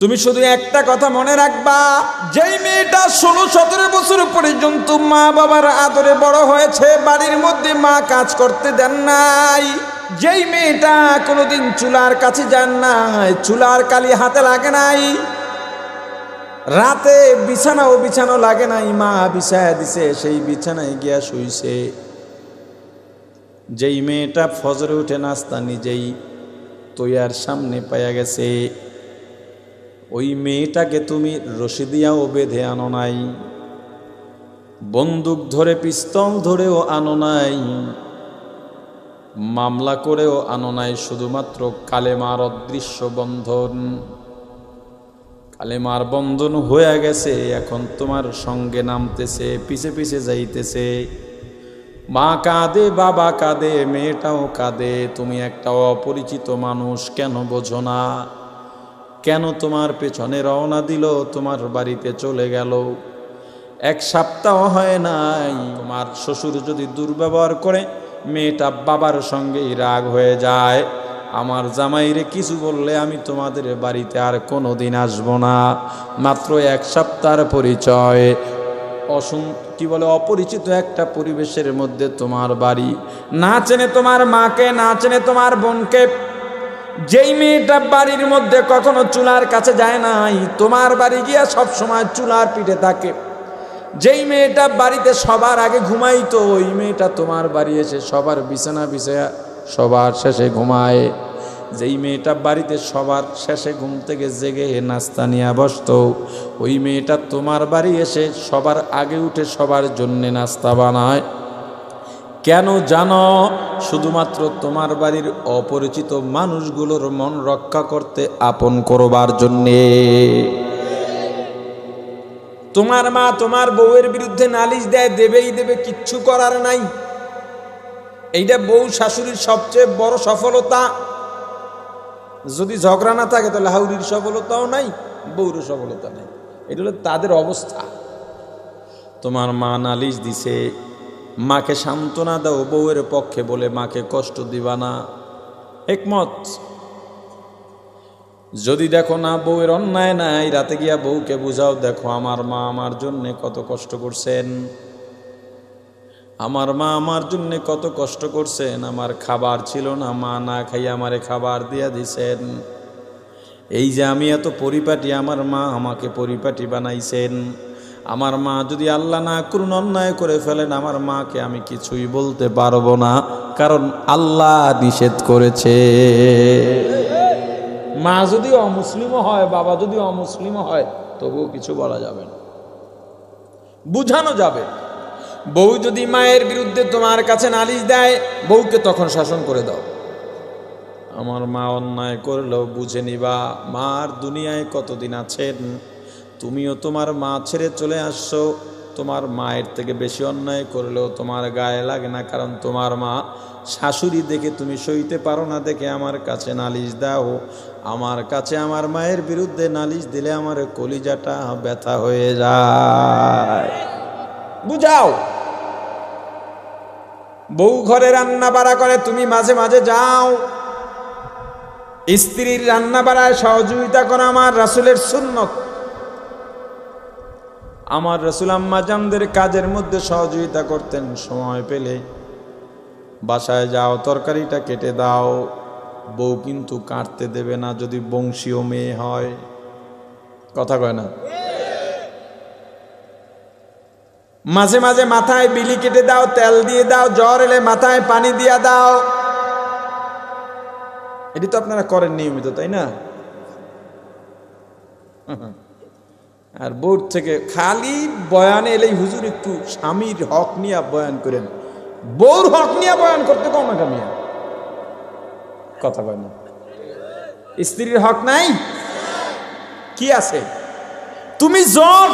তুমি শুধু একটা কথা মনে রাখবা, যেই মেয়েটা 16-17 বছর পর্যন্ত মা বাবার আদরে বড় হয়েছে, বাড়ির মধ্যে মা কাজ করতে দেন নাই, যেই মেয়েটা কোনোদিন চুলার কাছে যান নাই, চুলার কালি হাতে লাগে নাই, রাতে বিছানাও লাগে নাই, মা বিছায়া দিছে, সেই বিছানায় গিয়া শুইছে, যেই মেয়েটা ফজরে উঠে নাস্তা নিজেই তৈয়ার সামনে পাইয়া গেছে, ওই মেয়েটাকে তুমি রশি দিয়াও বেঁধে আনো নাই, বন্দুক ধরে পিস্তল ধরেও আনো নাই, মামলা করেও আনো নাই, শুধুমাত্র কালেমার অদৃশ্য বন্ধন, কালেমার বন্ধন হয়ে গেছে, এখন তোমার সঙ্গে নামতেছে, পিছে পিছে যাইতেছে, মা কাঁদে, বাবা কাঁদে, মেয়েটাও কাঁদে, তুমি একটা অপরিচিত মানুষ, কেন বোঝো না? কেন তোমার পেছনে রওনা দিল, তোমার বাড়িতে চলে গেল, 1 সপ্তাহ হয় নাই, তোমার শ্বশুর যদি দুর্ব্যবহার করে, মেয়েটা বাবার সঙ্গেই রাগ হয়ে যায়, আমার জামাইরে কিছু বললে আমি তোমাদের বাড়িতে আর কোনোদিন আসবো না, মাত্র 1 সপ্তাহের পরিচয়, অপরিচিত একটা পরিবেশের মধ্যে তোমার বাড়ি, না চেনে তোমার মাকে, না চেনে তোমার বোনকে, যেই মেয়েটা বাড়ির মধ্যে কখনো চুলার কাছে যায় নাই, তোমার বাড়ি গিয়া সব সময় চুলার পিঠে থাকে, যেই মেয়েটা বাড়িতে সবার আগে ঘুমাইতো, ওই মেয়েটা তোমার বাড়ি এসে সবার বিছানা বিছায়া সবার শেষে ঘুমায়, যেই মেয়েটা বাড়িতে সবার শেষে ঘুম থেকে জেগে নাস্তা নিয়ে বসতো, ওই মেয়েটা তোমার বাড়ি এসে সবার আগে উঠে সবার জন্যে নাস্তা বানায়, কেন জানো? শুধুমাত্র তোমার বাড়ির অপরিচিত মানুষগুলোর মন রক্ষা করতে, আপন করবার জন্যে। তোমার মা তোমার বউয়ের বিরুদ্ধে নালিশ দেয়, দেবেই দেবে, কিচ্ছু করার নাই, এইটা বউ শাশুড়ির সবচেয়ে বড় সফলতা। যদি ঝগড়া না থাকে তাহলে হাউরির সফলতাও নাই, বউর সফলতা নাই, এটা হলো তাদের অবস্থা। তোমার মা নালিশ দিছে, মাকে সান্ত্বনা দাও, বউয়ের পক্ষে বলে মাকে কষ্ট দিবা না, একমত। যদি দেখো না বউয়ের অন্যায় নাই, রাতে গিয়া বউকে বুঝাও, দেখো আমার মা আমার জন্যে কত কষ্ট করছেন, আমার মা আমার জন্যে কত কষ্ট করছেন, আমার খাবার ছিল না, মা না খাইয়া আমারে খাবার দিয়া দিছেন, এই যে আমি এত পরিপাটি, আমার মা আমাকে পরিপাটি বানাইছেন, আমার মা যদি আল্লাহ না করুন অন্যায় করে ফেলেন, আমার মাকে আমি কিছুই বলতে পারবো না, কারণ আল্লাহ নিষেধ করেছে। মা যদি অমুসলিমও হয়, বাবা যদি অমুসলিমও হয়, তবুও কিছু বলা যাবে না, বুঝানো যাবে। বউ যদি মায়ের বিরুদ্ধে তোমার কাছে নালিশ দেয়, বউকে তখন শাসন করে দাও, আমার মা অন্যায় করলেও বুঝে নিবা, মার দুনিয়ায় কতদিন আছেন, তুমিও তোমার মা ছেড়ে চলে আসছো, তোমার মায়ের থেকে বেশি অন্যায় করলেও তোমার গায়ে লাগে না, কারণ তোমার মা শাশুড়ি দেখে তুমি সইতে পারো না, দেখে আমার কাছে নালিশ দাও, আমার কাছে আমার মায়ের বিরুদ্ধে নালিশ দিলে আমার কলিজাটা ব্যথা হয়ে যায়, বুঝাও। বউ ঘরে রান্না বাড়া করে, তুমি মাঝে মাঝে যাও, স্ত্রীর রান্না বাড়ায় সহযোগিতা করা আমার রাসূলের সুন্নত। আমার রাসূল আম্মা জানদের কাজের মধ্যে সহযোগিতা করতেন, সময় পেলে বাসায় যাও, তরকারিটা কেটে দাও, বউ কিন্তু কাটতে দেবে না যদি বংশীয় মেয়ে হয়, কথা কয় না। মাঝে মাঝে মাথায় বিলি কেটে দাও, তেল দিয়ে দাও, জ্বর এলে মাথায় পানি দিয়া দাও, এটি তো আপনারা করেন নিয়মিত, তাই না? আর বোর্ড থেকে খালি বয়ানে এলেই হুজুর একটু স্বামীর হক নিয়ে বয়ান করেন, বউর হক নিয়ে বয়ান করতে কম না কামিয়া, কথা কয় না। স্ত্রীর হক নাই, কি আছে? তুমি জ্বর,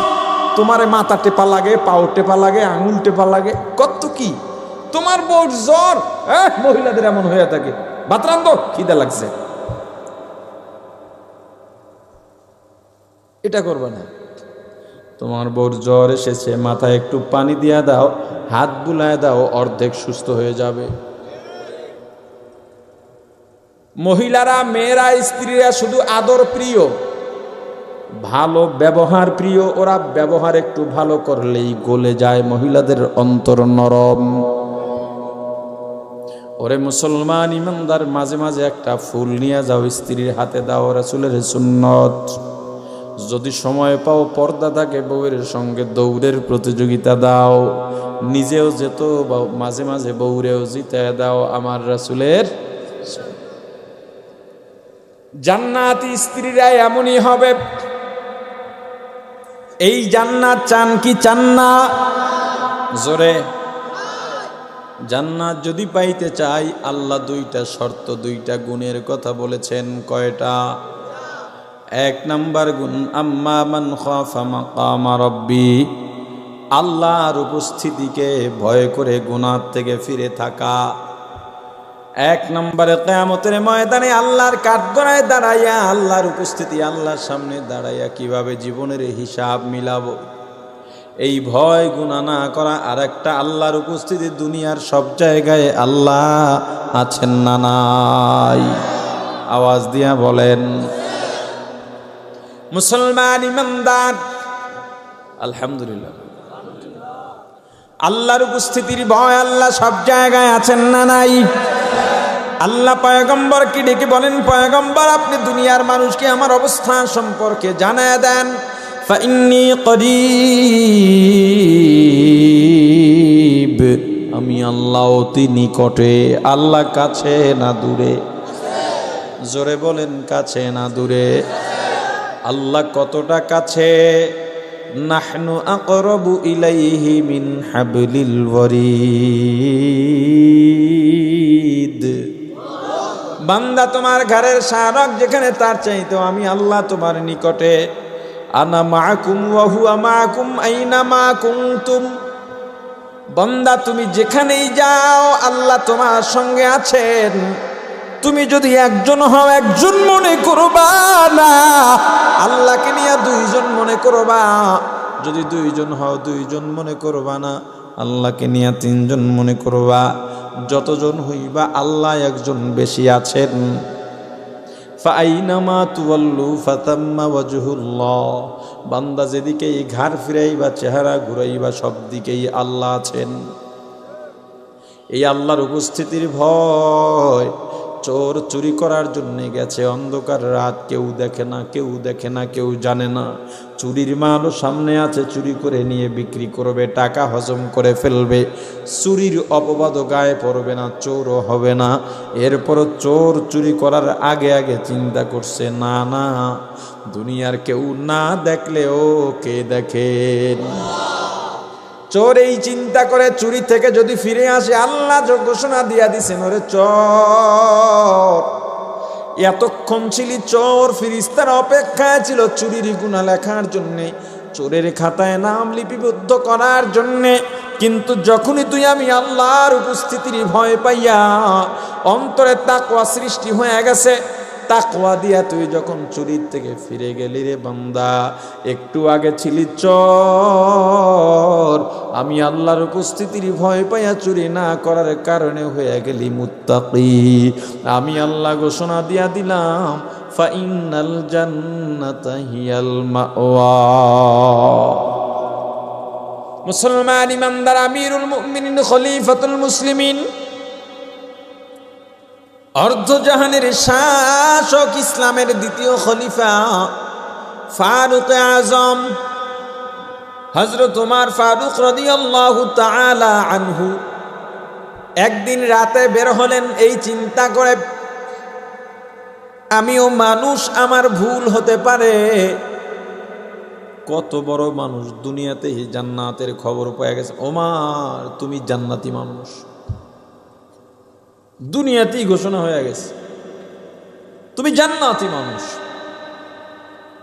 তোমার মাথা টেপা লাগে, পাও টেপা লাগে, আঙুল টেপা লাগে, কত কি। তোমার বউর জ্বর, মহিলাদের এমন হয়ে থাকে, ভাত রান্ধো, খিদা লাগছে, এটা করবে না। তোমার বউর জ্বর এসেছে, মাথায় একটু পানি দিয়া দাও, হাত বুলায় দাও, অর্ধেক সুস্থ হয়ে যাবে। মহিলারা, মেয়েরা, স্ত্রীরা শুধু আদর প্রিয়, ভালো ব্যবহার প্রিয়, ওরা ব্যবহার একটু ভালো করলেই গলে যায়, মহিলাদের অন্তর নরম। ওরে মুসলমান ইমানদার, মাঝে মাঝে একটা ফুল নিয়ে যাও, স্ত্রীর হাতে দাও, রাসূলের সুন্নত। যদি সময় পাও, পর্দা থাকে, বউয়ের সঙ্গে দৌড়ের প্রতিযোগিতা দাও, নিজেও যেত, মাঝে মাঝে বউরেও জিতে দাও, আমার রাসূলের। জান্নাতি স্ত্রীরা এমনই হবে। এই জান্নাত চান কি চান না? জোরে। জান্নাত যদি পাইতে চাই, আল্লাহ দুইটা শর্ত, দুইটা গুণের কথা বলেছেন। কয়টা? এক নাম্বার গুণ, আম্মা মান খাফা মাকামা রাব্বি, আল্লাহর উপস্থিতিকে ভয় করে গুনাহ থেকে ফিরে থাকা। এক নম্বরে কিয়ামতের ময়দানে আল্লাহর কাঠগড়ায় দাঁড়াইয়া, আল্লাহর উপস্থিতি, আল্লাহর সামনে দাঁড়াইয়া কিভাবে জীবনের হিসাব মিলাবো, এই ভয় গুনাহ না করা। আর একটা, আল্লাহর উপস্থিতি দুনিয়ার সব জায়গায় আল্লাহ আছেন না নাই? আওয়াজ দিয়া বলেন। মুসলমান ইমানদার, আলহামদুলিল্লাহ, আল্লাহর উপস্থিতির ভয়, আল্লাহ সব জায়গায় আছেন না নাই? আল্লাহ পয়গম্বরকে ডেকে বলেন, পয়গম্বর আপনি দুনিয়ার মানুষকে আমার অবস্থান সম্পর্কে জানায় দেন। ফাইন্নী করিব, আমি আল্লাহ অতি নিকটে। আল্লাহ কাছে না দূরে? জোরে বলেন, কাছে না দূরে? আল্লাহ কতটা কাছে? নাহনু আকরাবু ইলাইহি মিন হাবলিল ওয়ারিদ। বান্দা, তোমার ঘরের শারক যেখানে, তার চাইতেও আমি আল্লাহ তোমার নিকটে। আনা মাআকুম ওয়া হুয়া মাআকুম আইনামা কুনতুম। বান্দা, তুমি যেখানেই যাও আল্লাহ তোমার সঙ্গে আছেন। তুমি যদি একজন হও, একজন মনে করবা না, আল্লাহকে নিয়ে দুইজন মনে করবা। যদি দুইজন হও, দুইজন মনে করবা না, আল্লাহকে নিয়ে তিনজন মনে করবা। যতজন হইবা, আল্লাহ একজন বেশি আছেন। ফাআইনামা তুওয়াল্লু ফাতাম্মা ওয়াজহুল্লাহ। বান্দা যেদিকেই ঘাড় ফিরাইবা, চেহারা ঘুরাইবা, সব দিকেই আল্লাহ আছেন। এই আল্লাহর উপস্থিতির ভয়। চোর চুরি করার জন্য গেছে, অন্ধকার রাত, কেউ দেখে না, কেউ দেখে না, কেউ জানে না। চুরির মালও সামনে আছে, চুরি করে নিয়ে বিক্রি করবে, টাকা হজম করে ফেলবে। চুরির অপবাদও গায়ে পড়বে না, চোরও হবে না। এরপরও চোর চুরি করার আগে আগে চিন্তা করছে, না না, দুনিয়ার কেউ না দেখলেও কে দেখেন। চোর এই চিন্তা করে, চুরি থেকে যদি ফিরে আসে, আল্লাহ ঘোষণা দিয়া দিছেন, ওরে চোর, এতক্ষণ ছিলি চোর, ফিরিস্তার অপেক্ষায় ছিল চুরির গুনাহ লেখার জন্যে, চোরের খাতায় নাম লিপিবদ্ধ করার জন্যে। কিন্তু যখনই তুই আমি আল্লাহর উপস্থিতির ভয় পাইয়া অন্তরে তাকওয়া সৃষ্টি হয়ে গেছে, তাকওয়া দিয়া তুই যখন চুরির থেকে ফিরে গেলি রে বান্দা, একটু আগে ছিলি চোর, আমি আল্লাহর উপস্থিতির ভয় পাইয়া চুরি না করার কারণে হয়ে গেলি মুত্তাকি। আমি আল্লাহ ঘোষণা দিয়া দিলাম, ফাইনাল জান্নাতা হিয়াল মাওয়া। মুসলমান ইমানদার, আমিরুল মুমিনিন, খলিফাতুল মুসলিমিন, অর্ধজাহানের শাসক, ইসলামের দ্বিতীয় খলিফা, ফারুক আজম হযরত ওমর ফারুক রাদিয়াল্লাহু তাআলা আনহু একদিন রাতে বের হলেন, এই চিন্তা করে, আমিও মানুষ, আমার ভুল হতে পারে। কত বড় মানুষ, দুনিয়াতে জান্নাতের খবর পেয়ে গেছে। ওমর, তুমি জান্নাতি মানুষ, দুনিয়াতেই ঘোষণা হয়ে গেছে তুমি জান্নাতি মানুষ।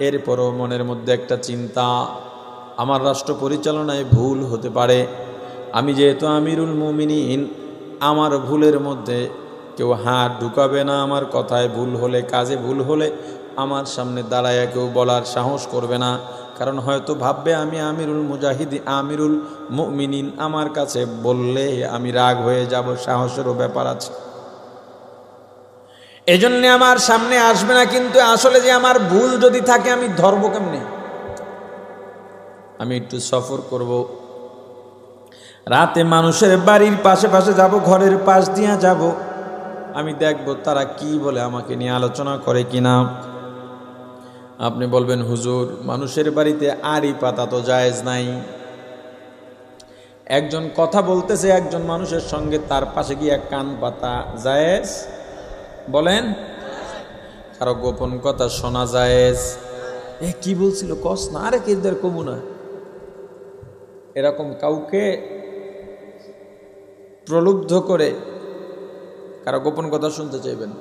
এরপরও মনের মধ্যে একটা চিন্তা, আমার রাষ্ট্র পরিচালনায় ভুল হতে পারে, আমি যেহেতু আমিরুল মুমিনিন, আমার ভুলের মধ্যে কেউ হাত ঢুকাবে না, আমার কথায় ভুল হলে, কাজে ভুল হলে আমার সামনে দাঁড়ায় কেউ বলার সাহস করবে না, কারণ হয়তো ভাববে আমি আমিরুল মুজাহিদিন, আমিরুল মুমিনিন, আমার কাছে বললে আমি রাগ হয়ে যাব, সাহসেরও ব্যাপার আছে। এজন্য আমার সামনে আসবে না, কিন্তু আসলে যে আমার ভুল যদি থাকে আমি ধরবো কেমনে? আমি একটু সফর করব, রাতে মানুষের বাড়ির পাশে পাশে যাব, ঘরের পাশ দিয়া যাব, আমি দেখব তারা কি বলে, আমাকে নিয়ে আলোচনা করে কিনা। আপনি বলবেন হুজুর মানুষের বাড়িতে আড়ি পাতা তো জায়েজ নাই। একজন কথা বলতেছে একজন মানুষের সঙ্গে, তার পাশে গিয়ে কান পাতা জায়েজ? বলেন। কারো গোপন কথা শোনা জায়েজ? কি বলছিল কস না, আরে কেদের কমু না। এরকম কাউকে প্রলুব্ধ করে কারো গোপন কথা শুনতে চাইবেন?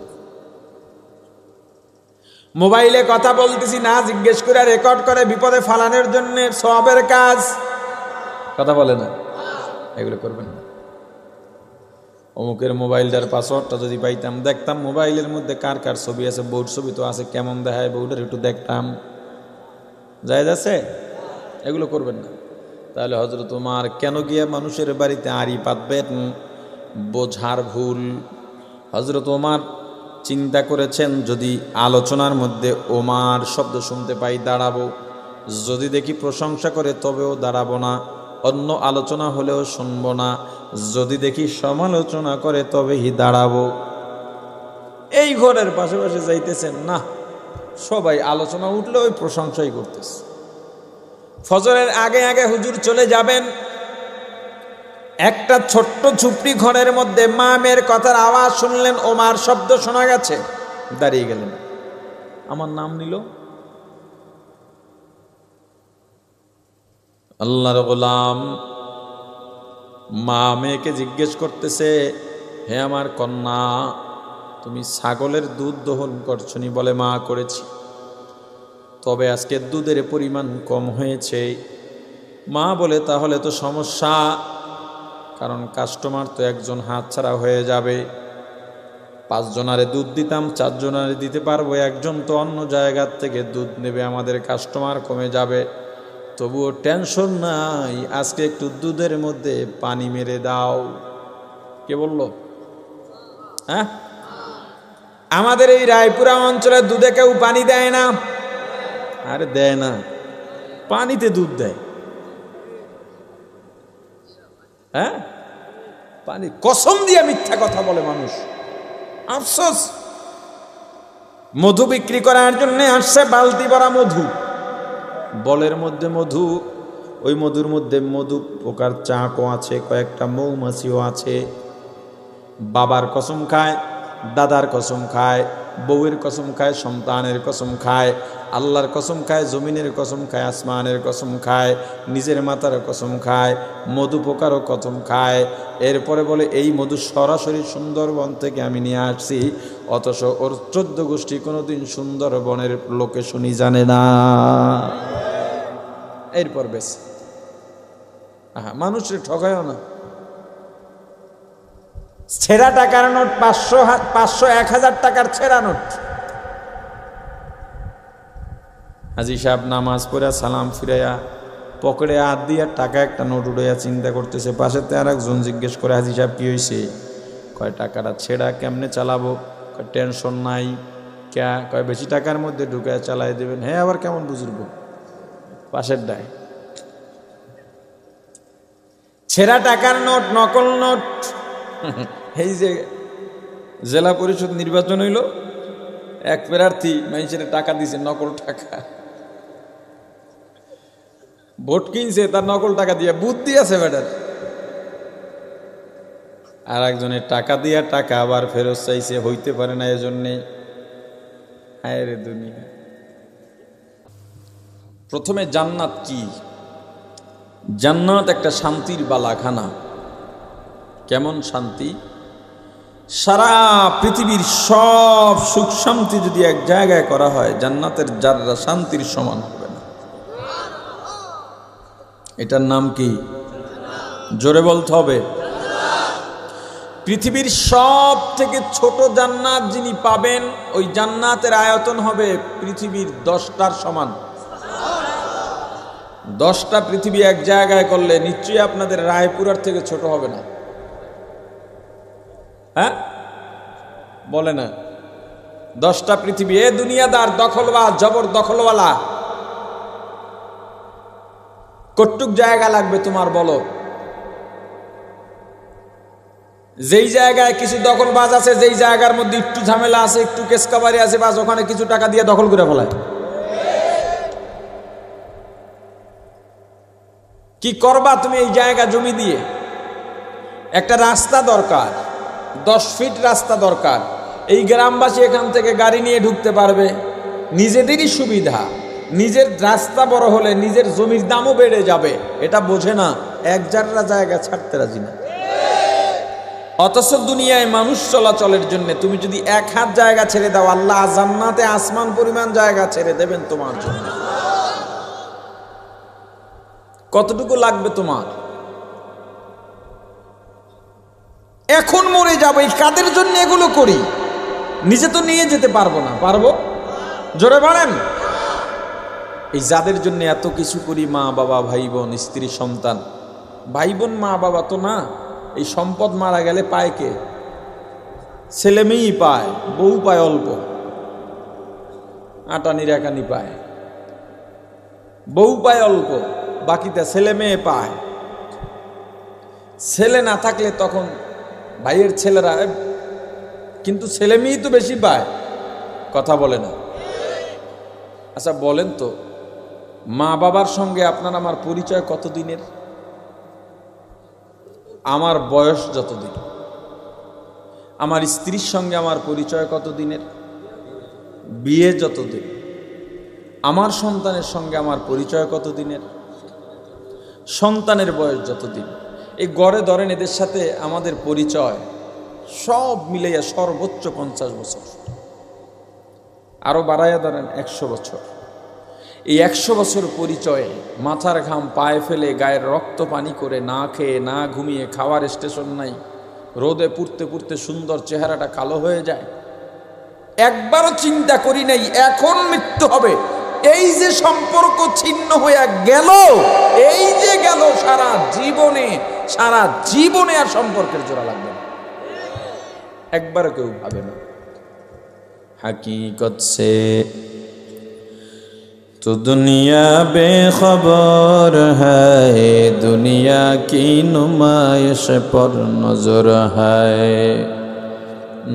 মোবাইলে কথা বলতেছি না জিজ্ঞেস করে রেকর্ড করে বিপদে ফালানোর জন্য সওয়াবের কাজ, কথা বলে না, এগুলো করবেন না। অমুকের মোবাইলটার পাসওয়ার্ডটা যদি পাইতাম, দেখতাম মোবাইলের মধ্যে কার কার ছবি আছে, বউর ছবি তো আছে, কেমন দেখায় বউটার একটু দেখতাম, জায়েজ আছে? এগুলো করবেন না। তাহলে হযরত ওমর কেন গিয়ে মানুষের বাড়িতে আড়ি পাতবেন? বোঝার ভুল। হযরত ওমর চিন্তা করেছেন, যদি আলোচনার মধ্যে ওমর শব্দ শুনতে পাই দাঁড়াবো, যদি দেখি প্রশংসা করে তবেও দাঁড়াবো না, অন্য আলোচনা হলেও শুনবো না, যদি দেখি সমালোচনা করে তবেই দাঁড়াবো। এই ঘরের পাশাপাশি যাইতেছেন না, সবাই আলোচনা উঠলে ওই প্রশংসাই করতেছে। ফজরের আগে আগে হুজুর চলে যাবেন, একটা ছোট্ট ঝুপড়ি ঘরের মধ্যে মা মেয়ের কথার আওয়াজ শুনলেন, ওমর শব্দ শোনা গেছে, দাঁড়িয়ে গেলেন। আমার নাম নিল, আল্লাহর গোলাম। মা মেয়েকে জিজ্ঞেস করতেছে, হে আমার কন্যা, তুমি ছাগলের দুধ দহন করছনি? বলে মা করেছি। তবে আজকে দুধের পরিমাণ কম হয়েছে। মা বলে তাহলে তো সমস্যা, কারণ কাস্টমার তো একজন হাতছাড়া হয়ে যাবে। 5 জনারে দুধ দিতাম, 4 জনারে দিতে পারবো, একজন তো অন্য জায়গার থেকে দুধ নেবে, আমাদের কাস্টমার কমে যাবে। তবুও টেনশন নাই, আজকে একটু দুধের মধ্যে পানি মেরে দাও। কে বলল? হ্যাঁ, আমাদের এই রায়পুরা অঞ্চলের দুধে কেউ পানি দেয় না। আরে দেয় না, পানিতে দুধ দেয়। হ্যাঁ, পানি কসম দিয়ে মিথ্যা কথা বলে মানুষ, আফসোস। মধু বিক্রি করার জন্য আসছে বালতি ভরা মধু, বলের মধ্যে মধু, ওই মধুর মধ্যে মধু পোকার চাকও আছে, কয়েকটা মৌমাছিও আছে। বাবার কসম খায়, দাদার কসম খায়, বউয়ের কসম খায়, সন্তানের কসম খায়, আল্লাহর কসম খায়, জমিনের কসম খায়, আসমানের কসম খায়, নিজের মাতার কসম খায়, মধু পোকারও কসম খায়। এরপরে বলে এই মধু সরাসরি সুন্দরবন থেকে আমি নিয়ে আসছি, অথচ ওর 14 গোষ্ঠী কোনোদিন সুন্দরবনের লোকেশনই জানে না। এরপর বেশ মানুষের ঠকায়ও না। ছেঁড়া টাকার নোট 500, 1000 টাকার ছেঁড়া নোট। হাজি সাহেব নামাজ পড়ে সালাম ফিরাইয়া পকেটে হাত দিয়া টাকা একটা নোট উড়াইয়া চিন্তা করতেছে। পাশেতে আর একজন জিজ্ঞেস করে, হাজি সাহেব কি হয়েছে? কয় টাকাটা ছেঁড়া, কেমনে চালাবো? কয় টেনশন নাই। কয় বেশি টাকার মধ্যে ঢুকায় চালাই দেবেন। হ্যাঁ, আবার কেমন বুঝবো? পাশের ডায় ছেঁড়া টাকার নোট, নকল নোট। এই যে জেলা পরিষদ নির্বাচন হইল, এক প্রার্থী মানুষের টাকা দিছে, নকল টাকা, ভোট কিনছে তার নকল টাকা দিয়ে, বুদ্ধি আছে বেটার। আর একজনের টাকা দিয়া টাকা আবার ফেরত চাইছে, হইতে পারে না, এজন্যে। হায় রে দুনিয়া। প্রথমে জান্নাত কি? জান্নাত একটা শান্তির বালাখানা। কেমন শান্তি? সারা পৃথিবীর সব সুখ শান্তি যদি এক জায়গায় করা হয়, জান্নাতের যারা শান্তির সমান হবে না। এটার নাম কি? জোরে বলতে হবে। পৃথিবীর সব থেকে ছোট জান্নাত যিনি পাবেন, ওই জান্নাতের আয়তন হবে পৃথিবীর 10টার সমান। 10টা পৃথিবী এক জায়গায় করলে নিশ্চয়ই আপনাদের রায়পুরার থেকে ছোট হবে না। হ্যাঁ, বলে না? 10টা পৃথিবী, এ দুনিয়াদার, দখলবাজ, জবর দখলওয়ালা, কতটুক জায়গা লাগবে তোমার বলো? যেই জায়গায় কিছু দখলবাজ আছে, যেই জায়গার মধ্যে একটু ঝামেলা আছে, একটু কেসকাবারি আছে, বাস ওখানে কিছু টাকা দিয়ে দখল করে ফেলায়। কি করবা তুমি এই জায়গা জমি দিয়ে? একটা রাস্তা দরকার, 10 ফিট রাস্তা দরকার। এই গ্রামবাসী এখান থেকে গাড়ি নিয়ে ঢুকতে পারবে, নিজেদেরই সুবিধা। নিজের রাস্তা বড় হলে নিজের জমির দামও বেড়ে যাবে, এটা বোঝে না, এক জায়গা জায়গা ছাড়তে রাজি না। অথচ দুনিয়ায় মানুষ চলাচলের জন্য তুমি যদি 1 হাত জায়গা ছেড়ে দাও, আল্লাহ জান্নাতে আসমান পরিমাণ জায়গা ছেড়ে দেবেন তোমার জন্য। কতটুকু লাগবে তোমার? এখন মরে যাবো, এই কাদের জন্য এগুলো করি? নিজে তো নিয়ে যেতে পারবো না, পারবো? জোরে বলেন। এই যাদের জন্য এত কিছু করি, মা বাবা, ভাই বোন, স্ত্রী, সন্তান। ভাই বোন মা বাবা তো না, এই সম্পদ মারা গেলে পায় কে? ছেলে মেয়েই পায়, বউ পায় অল্প, আটানি রাকানি পায়, বউ পায় অল্প, বাকিটা ছেলে মেয়ে পায়। ছেলে না থাকলে তখন ভাইয়ের ছেলেরা, কিন্তু ছেলে মেয়েই তো বেশি পায়, কথা বলে না। আচ্ছা বলেন তো, মা বাবার সঙ্গে আপনার আমার পরিচয় কতদিনের? আমার বয়স যতদিন। আমার স্ত্রীর সঙ্গে আমার পরিচয় কতদিনের? বিয়ে যতদিন। আমার সন্তানের সঙ্গে আমার পরিচয় কতদিনের? সন্তানের বয়স যতদিন। এই গড়ে ধরেন এদের সাথে আমাদের পরিচয় সব মিলাইয়া সর্বোচ্চ 50 বছর, আরো বাড়াইয়া ধরেন 100 বছর। এই 100 বছর পরিচয়ে মাথার ঘাম পায়ে ফেলে, গায়ের রক্ত পানি করে, না খেয়ে না ঘুমিয়ে, খাওয়ার স্টেশন নাই, রোদে পুড়তে পুড়তে সুন্দর চেহারাটা কালো হয়ে যায়। একবারও চিন্তা করি নাই এখন মৃত্যু হবে। এই যে সম্পর্ক ছিন্ন হয়ে গেল, এই যে গেল, সারা জীবনে আর সম্পর্কের জোড়া লাগবে না, একবারও কেউ ভাবে না। हकीकत से तो दुनिया बेखबर है, दुनिया की नुमाइश पर नजर है।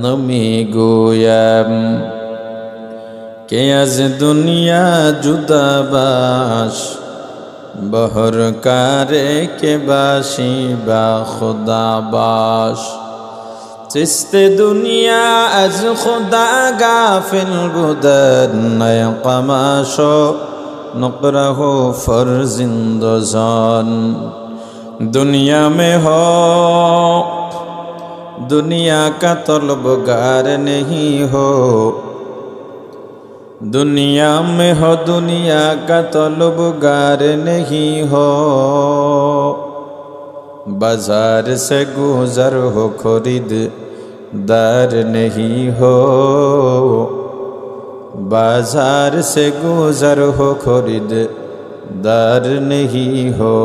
नमी गोयम के आज दुनिया जुदा बाश, बहर कारे के बाशी बा खुदा बाश। चिस्ते दुनिया अज खुदा गाफिल बुदन, नय कमाशो नुकरहो फर्जिंदजान। दुनिया में हो दुनिया का तलबगार नहीं हो, दुनिया में हो दुनिया का तलबगार नहीं हो। बाजार से गुजर हो खरीददार नहीं हो, बाजार से गुजर हो खरीददार नहीं हो।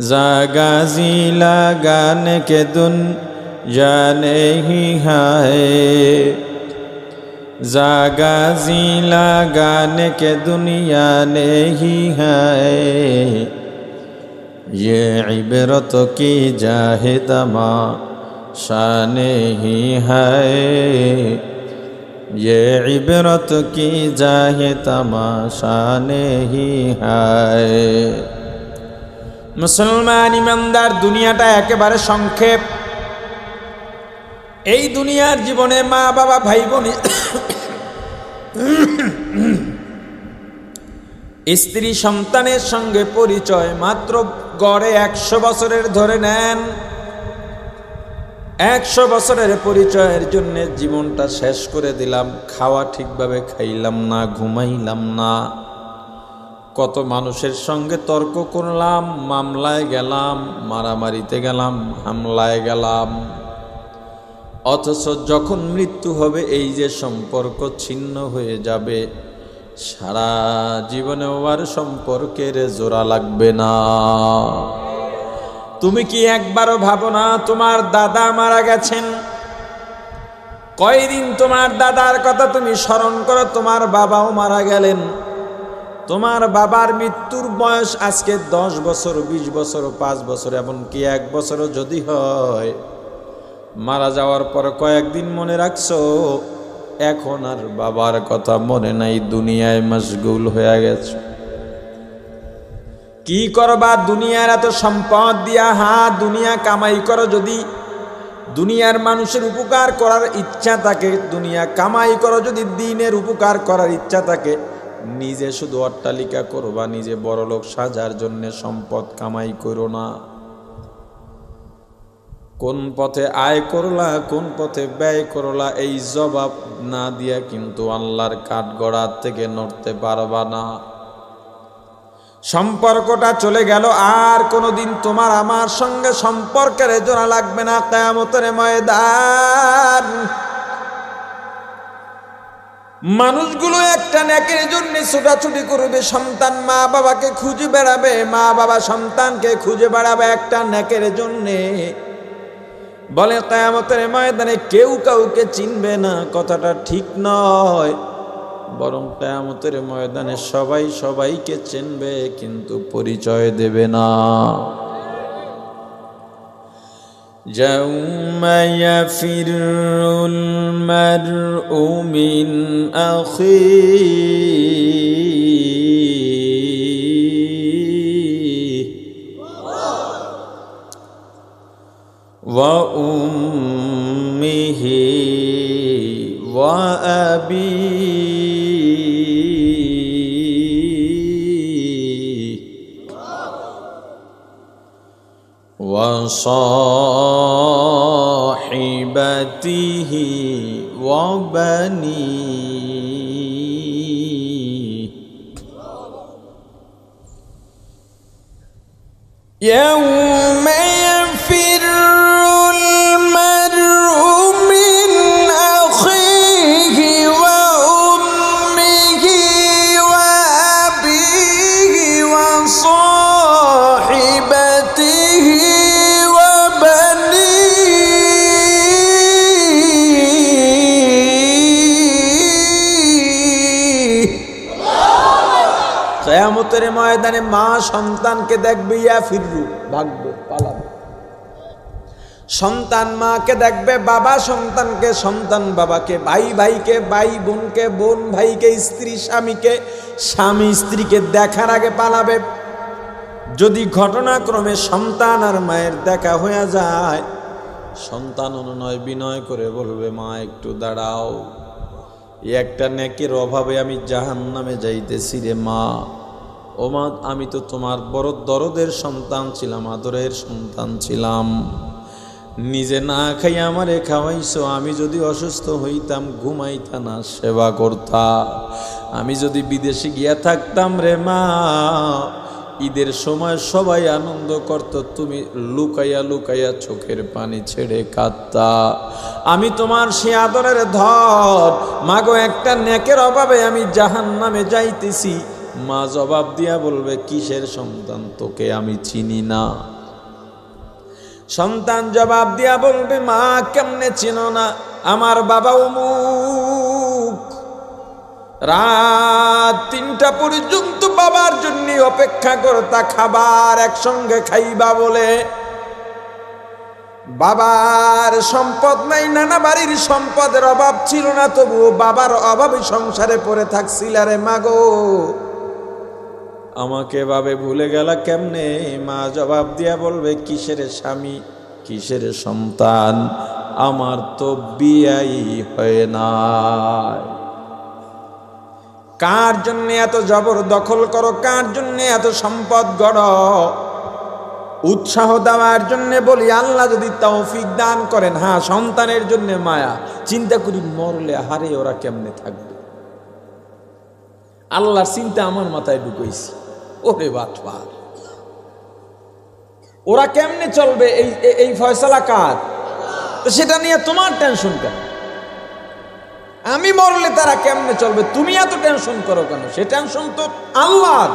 जागाजी लगाने के दुनिया नहीं है, जागाजी लगाने के दुनिया नहीं है। ये इबरत की जाहे तमाशा नहीं है, ये इबरत की जाहे तमाशा नहीं है। मुसलमान ईमानदार, दुनियाटा एकेबारे संक्षेप। এই দুনিয়ার জীবনে মা বাবা, ভাই বোন, স্ত্রী, সন্তানের সঙ্গে পরিচয় মাত্র গড়ে 100 বছরের ধরে নেন। 100 বছরের পরিচয়ের জন্য জীবনটা শেষ করে দিলাম। খাওয়া ঠিকভাবে খাইলাম না, ঘুমাইলাম না, কত মানুষের সঙ্গে তর্ক করলাম, মামলায় গেলাম, মারামারিতে গেলাম, হামলায় গেলাম। অথচ যখন মৃত্যু হবে, এই যে সম্পর্ক ছিন্ন হয়ে যাবে, সারা জীবনে আর সম্পর্কের জোড়া লাগবে না। তুমি কি একবারও ভাবো না তোমার দাদা মারা গেছেন, কয়দিন তোমার দাদার কথা তুমি স্মরণ করো, তোমার বাবাও মারা গেলেন। তোমার বাবার মৃত্যুর বয়স আজকে 10 বছর, 20 বছর, 5 বছর, এমনকি 1 বছরও যদি হয়, মারা যাওয়ার পর কয়েকদিন মনে রাখছো, এখন আর বাবার কথা মনে নাই, দুনিয়ায় মশগুল হয়ে গেছে। কি করবা দুনিয়ার এত সম্পদ দিয়া? হ্যাঁ, দুনিয়া কামাই করো, যদি দুনিয়ার মানুষের উপকার করার ইচ্ছা থাকে, দুনিয়া কামাই করো, যদি দ্বীনের উপকার করার ইচ্ছা থাকে, নিজে শুধু অট্টালিকা করবা, নিজে বড়লোক সাজার জন্য সম্পদ কামাই করো না। কোন পথে আয় করলা, কোন পথে ব্যয় করলা, এই জবাব না দিয়া কিন্তু আল্লাহর কাঠগড়ার থেকে নড়তে পারবা না। সম্পর্কটা চলে গেল, আর কোনোদিন তোমার আমার সঙ্গে সম্পর্কের জোড়া লাগবে না। কিয়ামতের ময়দান মানুষগুলো একটা নেকের জন্য ছোটাছুটি করবে, সন্তান মা বাবাকে খুঁজে বেড়াবে, মা বাবা সন্তানকে খুঁজে বেড়াবে একটা নেকের জন্যে। বলে কিয়ামতের ময়দানে কেউ কাউকে চিনবে না, কথাটা ঠিক নয়। বরং কিয়ামতের ময়দানে সবাই সবাইকে চিনবে, কিন্তু পরিচয় দেবে না। ইয়াউমা ইয়াফিরুল মারউ মিন আখিহি ওয়া উম্মিহি ওয়া আবিহি ওয়া সাহিবাতিহি ওয়া বানিহি ইয়াউমা ইয়াফিরুল মারউ মিন আখিহি ওয়া উম্মিহি ওয়া আবিহি ওয়া সাহিবাতিহি ওয়া বানিহি। কিয়ামতের ময়দানে মা সন্তানকে দেখবে, ইয়া ফিররু, ভাগবে, পালাবে। সন্তান মাকে দেখবে, বাবা সন্তানকে, সন্তান বাবাকে, ভাই ভাইকে, ভাই বোনকে, বোন ভাইকে, স্ত্রী স্বামীকে, স্বামী স্ত্রীকে দেখার আগে পালাবে। যদি ঘটনাক্রমে সন্তান আর মায়ের দেখা হয়ে যায়, সন্তান অনুনয় বিনয় করে বলবে, মা একটু দাঁড়াও, এই একটা নেকের অভাবে আমি জাহান্নামে যাইতেছি রে মা। ও মা, আমি তো তোমার বড় দরদের সন্তান ছিলাম, আদরের সন্তান ছিলাম, নিজে না খাইয়া আমারে খাওয়াইছো। আমি যদি অসুস্থ হইতাম, ঘুমাইতা না, সেবা করতা। আমি যদি বিদেশে গিয়া থাকতাম রে মা, ঈদের সময় সবাই আনন্দ করত, তুমি লুকাইয়া লুকাইয়া চোখের পানি ছেড়ে কাঁদতা। আমি তোমার সে আদরের ধর, মাগো একটা নেকের অভাবে আমি জাহান্নামে যাইতেছি। মা জবাব দিয়া বলবে, কিসের সন্তান, তোকে আমি চিনি না। সন্তান জবাব দিয়া বলবে, মা কেমনে চিনো না, আমার বাবা অমুক, রাত 3টা পর্যন্ত বাবার জন্য অপেক্ষা করতা, খাবার একসঙ্গে খাইবা বলে। বাবার সম্পদ নাই, নানা বাড়ির সম্পদের অভাব ছিল না, তবুও বাবার অভাবে সংসারে পড়ে থাকছিল রে মাগো। আমাকে ভাবে ভুলে গেলা কেমনে? মা জবাব দিয়া বলবে, কিসের স্বামী, কিসের সন্তান, আমার তো বিয়াই হয় না। কার জন্য এত জবর দখল করো, কার জন্য এত সম্পদ গড়ো? উৎসাহ দেওয়ার জন্য বলি, আল্লাহ যদি তৌফিক দান করেন, হ্যাঁ সন্তানের জন্য মায়া, চিন্তা করি মরলে হারে ওরা কেমনে থাকবে। আল্লাহর চিন্তা আমার মাথায় ঢুকাইছি, ওরে বাটপার, ওরা কেমনে চলবে, এই ফয়সালা কার? তো সেটা নিয়ে তোমার টেনশন কেন? আমি মরলে তারা কেমনে চলবে, তুমি এত টেনশন করো কেন? সে টেনশন তো আল্লাহর,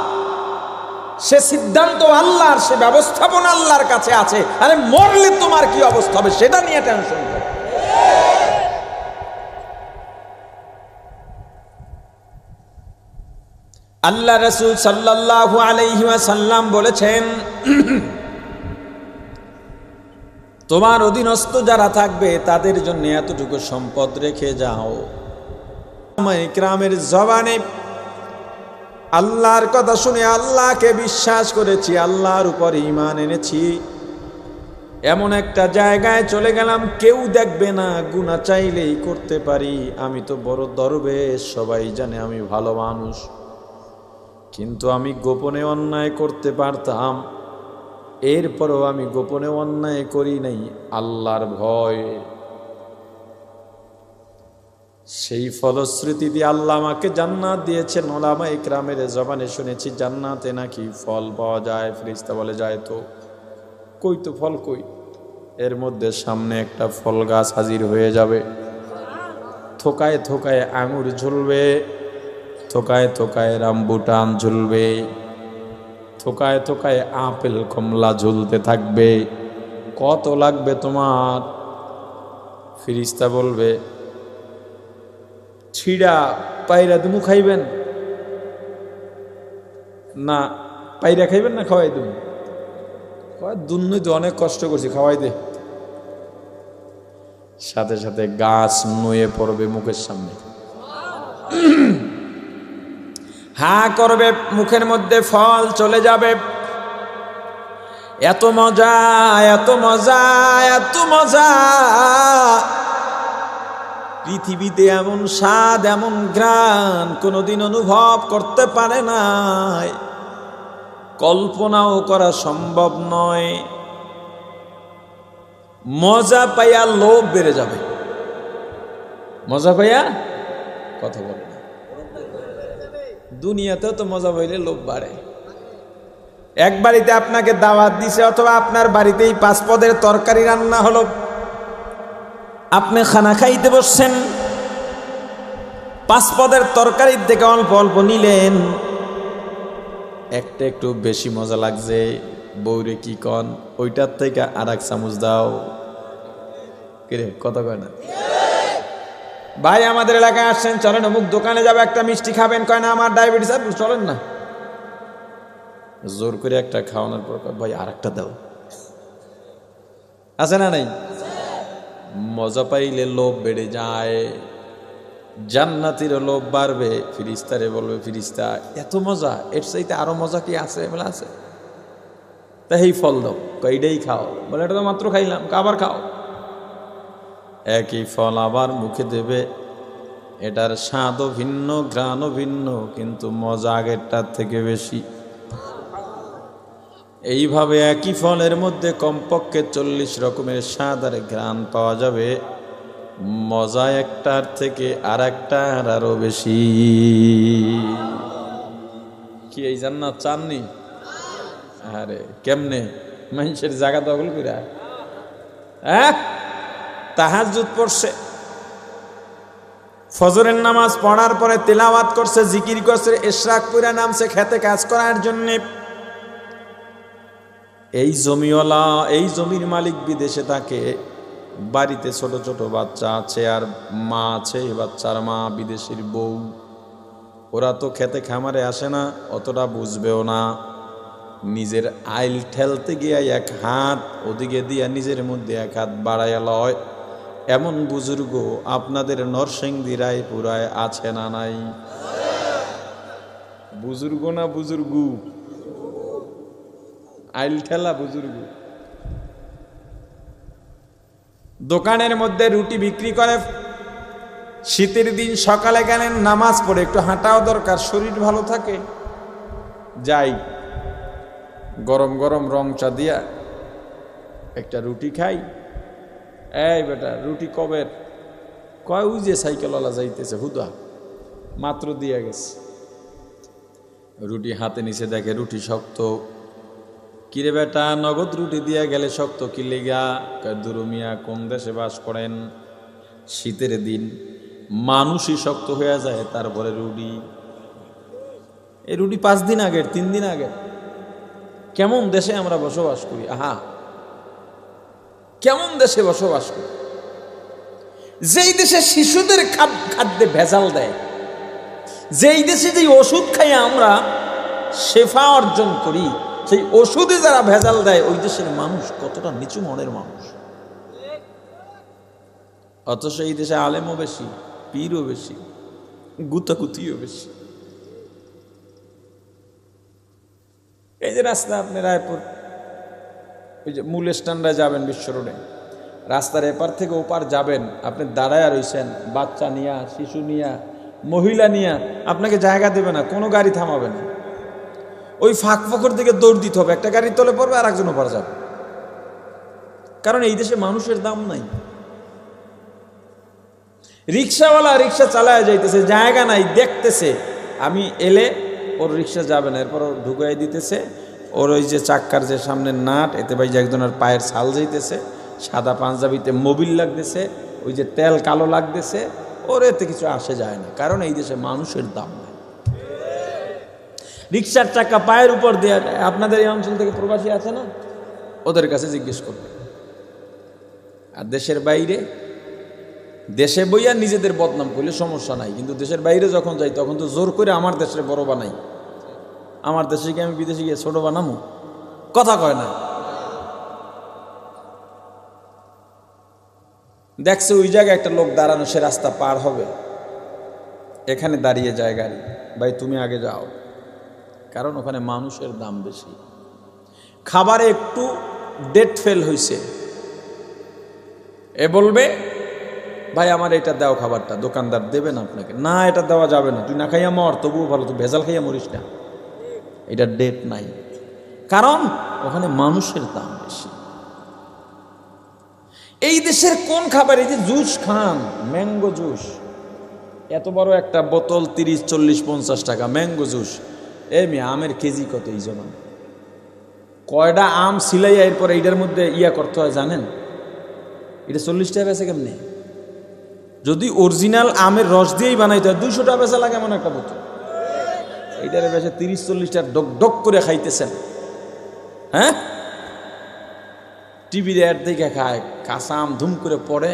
সে সিদ্ধান্ত আল্লাহর, সে ব্যবস্থাপনা আল্লাহর কাছে আছে। আরে মরলে তোমার কি অবস্থা হবে সেটা নিয়ে টেনশন করো। আল্লাহ রাসূল সাল্লাল্লাহু আলাইহি ওয়াসাল্লাম বলেছেন, তোমার অধীনস্থ যারা থাকবে তাদের জন্য এতটুকু সম্পদ রেখে যাও। ইকরামের জবানে আল্লাহর কথা শুনে আল্লাহকে বিশ্বাস করেছি, আল্লাহর উপর ঈমান এনেছি, এমন একটা জায়গায় চলে গেলাম কেউ দেখবে না, গুনাহ চাইলেই করতে পারি, আমি তো বড় দরবেশ, সবাই জানে আমি ভালো মানুষ, কিন্তু আমি গোপনে অন্যায় করতে পারতাম, এরপরও আমি গোপনে অন্যায় করি নাই আল্লাহর ভয়। সেই ফলশ্রুতিতে আল্লাহ আমাকে জান্নাত দিয়েছেন। ওলামা ইকরামের জবানে শুনেছি জান্নাতে নাকি ফল পাওয়া যায়। ফেরেশতা বলে, যায় তো, কই তো ফল কই? এর মধ্যে সামনে একটা ফল গাছ হাজির হয়ে যাবে, থোকায় থোকায় আঙুর ঝুলবে, থোকায় থোকায় রামবুটান ঝুলবে, থোকায় থোকায় আপেল কমলা ঝুলতে থাকবে। কত লাগবে তোমার? ফেরেশতা বলবে, ছিড়া পায়রা তুমি খাইবেন না, পায়রা খাইবেন না খাওয়াই তুমি? দুর্নই তো অনেক কষ্ট করছি, খাওয়াই দে। সাথে সাথে গাছ নুয়ে পড়বে মুখের সামনে, হা করবে, মুখের মধ্যে ফল চলে যাবে। এত মজা, এত মজা, এত মজা, পৃথিবীতে এমন স্বাদ, এমন ঘ্রাণ কোনোদিন অনুভব করতে পারে নাই, কল্পনাও করা সম্ভব নয়। মজা পাইয়া লোভ বেড়ে যাবে, মজা পাইয়া কথা বলে না। দুনিয়াতেও তো মজা পাইলে লোভ বাড়ে। এক বাড়িতে আপনাকে দাওয়াত দিছে, অথবা আপনার বাড়িতেই 5 পদের তরকারি রান্না হলো, আপনি খানা খাইতে বসছেন, 5 পদের তরকারির থেকে অল্প অল্প নিলেন, একটা একটু বেশি মজা লাগছে, বউরে কি কন, ওইটার থেকে আর 1 চামচ দাও। কিরে কথা কয় না? ভাই আমাদের এলাকায় আসছেন, চলেন অমুক দোকানে যাবে, একটা মিষ্টি খাবেন, কয় না আমার ডায়াবেটিস, আর চলেন না। জোর করে একটা খাওয়ানোর পর ভাই আর একটা দাও, আছে না নাই? মজা পাইলে লোভ বেড়ে যায়, জান্নাতীর লোভ বাড়বে। ফেরেশতারে বলবে, ফেরেশতা এত মজা, এর চাইতে আরো মজা কি আছে? বলে আছে, তাই এই ফল দাও, এইটাই খাও। বলে এটা তো মাত্র খাইলাম, আবার খাও। একই ফল আবার মুখে দেবে, এটার স্বাদও ভিন্ন, ঘ্রাণও ভিন্ন, কিন্তু মজা আগেরটার থেকে বেশি। এইভাবে একই ফলের মধ্যে কমপক্ষে 40 রকমের স্বাদ আর ঘ্রাণ পাওয়া যাবে, মজা একটার থেকে আর একটার আরো বেশি। কি এই জান্নাত চাননি? আরে কেমনে মানুষের জায়গা দখল কইরা, হ্যাঁ? তাহাজ্জুদ পড়ছে, ফজরের নামাজ পড়ার পরে তেলাওয়াত করছে, জিকির করছে, ইশরাক কইরা নামছে খেতে কাজ করার জন্য। এই জমিওয়ালা, এই জমির মালিক বিদেশে থাকে, বাড়িতে ছোট ছোট বাচ্চা আছে আর মা আছে, বাচ্চার মা বিদেশের বউ, ওরা তো খেতে খামারে আসে না, অতটা বুঝবেও না। নিজের আইল ঠেলতে গিয়া 1 হাত ওদিকে দিয়া নিজের মধ্যে 1 হাত বাড়াইয়া লয়, এমন বুজুর্গ আপনাদের নরসিংদী রায়পুরায় আছে না নাই? বুজুর্গ না বুজুর্গ? আইল ঠেলা বুজুর্গ। দোকানের মধ্যে রুটি বিক্রি করে, শীতের দিন সকালে গেলেন, নামাজ পড়ে একটু হাঁটাও দরকার, শরীর ভালো থাকে, যাই গরম গরম রং চা দিয়া একটা রুটি খাই। এই বেটা রুটি কবের? কয় ওই যে সাইকেলওয়ালা যাইতেছে, হুদা মাত্র দিয়া গেছে। রুটি হাতে নিচে দেখে রুটি শক্ত। কিরে বেটা নগদ রুটি দিয়া গেলে শক্ত কি লেগা? দুরুমিয়া কোন দেশে বাস করেন? শীতের দিন মানুষই শক্ত হয়ে যায়, তারপরে রুটি। এই রুটি 5 দিন আগের, 3 দিন আগের। কেমন দেশে আমরা বসবাস করি! আহা, কেমন দেশে বসবাস করি, যেই দেশে শিশুদের খাদ্যে ভেজাল দেয়, যেই দেশে যেই ওষুধ খাই আমরা শেফা অর্জন করি, সেই ওষুধে যারা ভেজাল দেয় ওই দেশের মানুষ কতটা নিচু মনের মানুষ। অথচ এই দেশে আলেমও বেশি, পীরও বেশি, গুতাগুতিও বেশি। এই যে রাস্তা, আপনি রায়পুর ওই যে মূল স্ট্যান্ডে যাবেন বিশ্ব রোডে, রাস্তার এপার থেকে ওপার যাবেন, আপনি দাঁড়ায় রইছেন, বাচ্চা নিয়া, শিশু নিয়া, মহিলা নিয়া, আপনাকে জায়গা দেবে না, কোনো গাড়ি থামাবে না। ওই ফাঁক ফোকর দিকে দৌড় দিতে হবে, একটা গাড়ি তলে পড়বে আর একজন ওপার যাবে। কারণ এই দেশে মানুষের দাম নাই। রিক্সাওয়ালা রিক্সা চালায় যাইতেছে, জায়গা নাই, দেখতেছে আমি এলে ওর রিক্সা যাবে না, এরপর ওর ঢুকাই দিতেছে, ওর ওই যে চাক্কার যে সামনের নাট, এতে ভাই যে একজনের পায়ের ছাল যাইতেছে, সাদা পাঞ্জাবিতে মোবিল লাগতেছে, ওই যে তেল কালো লাগতেছে, ওর এতে কিছু আসে যায় না। কারণ এই দেশে মানুষের দাম নাই। রিক্সার চাক্কা পায়ের উপর দেওয়া যায়। আপনাদের এই অঞ্চল থেকে প্রবাসী আছে না, ওদের কাছে জিজ্ঞেস করবে। আর দেশের বাইরে, দেশে বইয়া নিজেদের বদনাম করলে সমস্যা নাই, কিন্তু দেশের বাইরে যখন যাই তখন তো জোর করে আমার দেশে বড় বানাই। আমার দেশে কি আমি বিদেশে গিয়ে ছোট বানামো? কথা কয় না। দেখছে ওই জায়গায় একটা লোক দাঁড়ানো, সে রাস্তা পার হবে, এখানে দাঁড়িয়ে যায় গাড়ি, ভাই তুমি আগে যাও, কারণ ওখানে মানুষের দাম বেশি। খাবারে একটু ডেট ফেল হয়েছে, এ বলবে ভাই আমার এটা দাও খাবারটা, দোকানদার দেবে না আপনাকে, না এটা দেওয়া যাবে না, তুই না খাইয়া মর, তবুও ভালো, তুই ভেজাল খাইয়া মরিস না, এটা ডেট নাই। কারণ ওখানে মানুষের দাম বেশি। এই দেশের কোন খাবার, এই যে জুস খান, ম্যাঙ্গো জুস, এত বড় একটা বোতল 30, 40, 50 টাকা ম্যাঙ্গো জুস। এমনি আমের কেজি কত এই জন্য? কয়টা আম সিলাইয়া এরপর এইটার মধ্যে ইয়া করতে হয় জানেন? এটা 40 টাকা বেচে কেমনি? যদি অরিজিনাল আমের রস দিয়েই বানাইতে হয় 200 টাকা বেচা লাগে এমন একটা বোতল। এইটারে বেচে 30-40 টাকা ডক ডক করে খাইতেছেন। হ্যাঁ, টিভির অ্যাড দেখে খায়, কাঁচা আম ধুম করে পড়ে।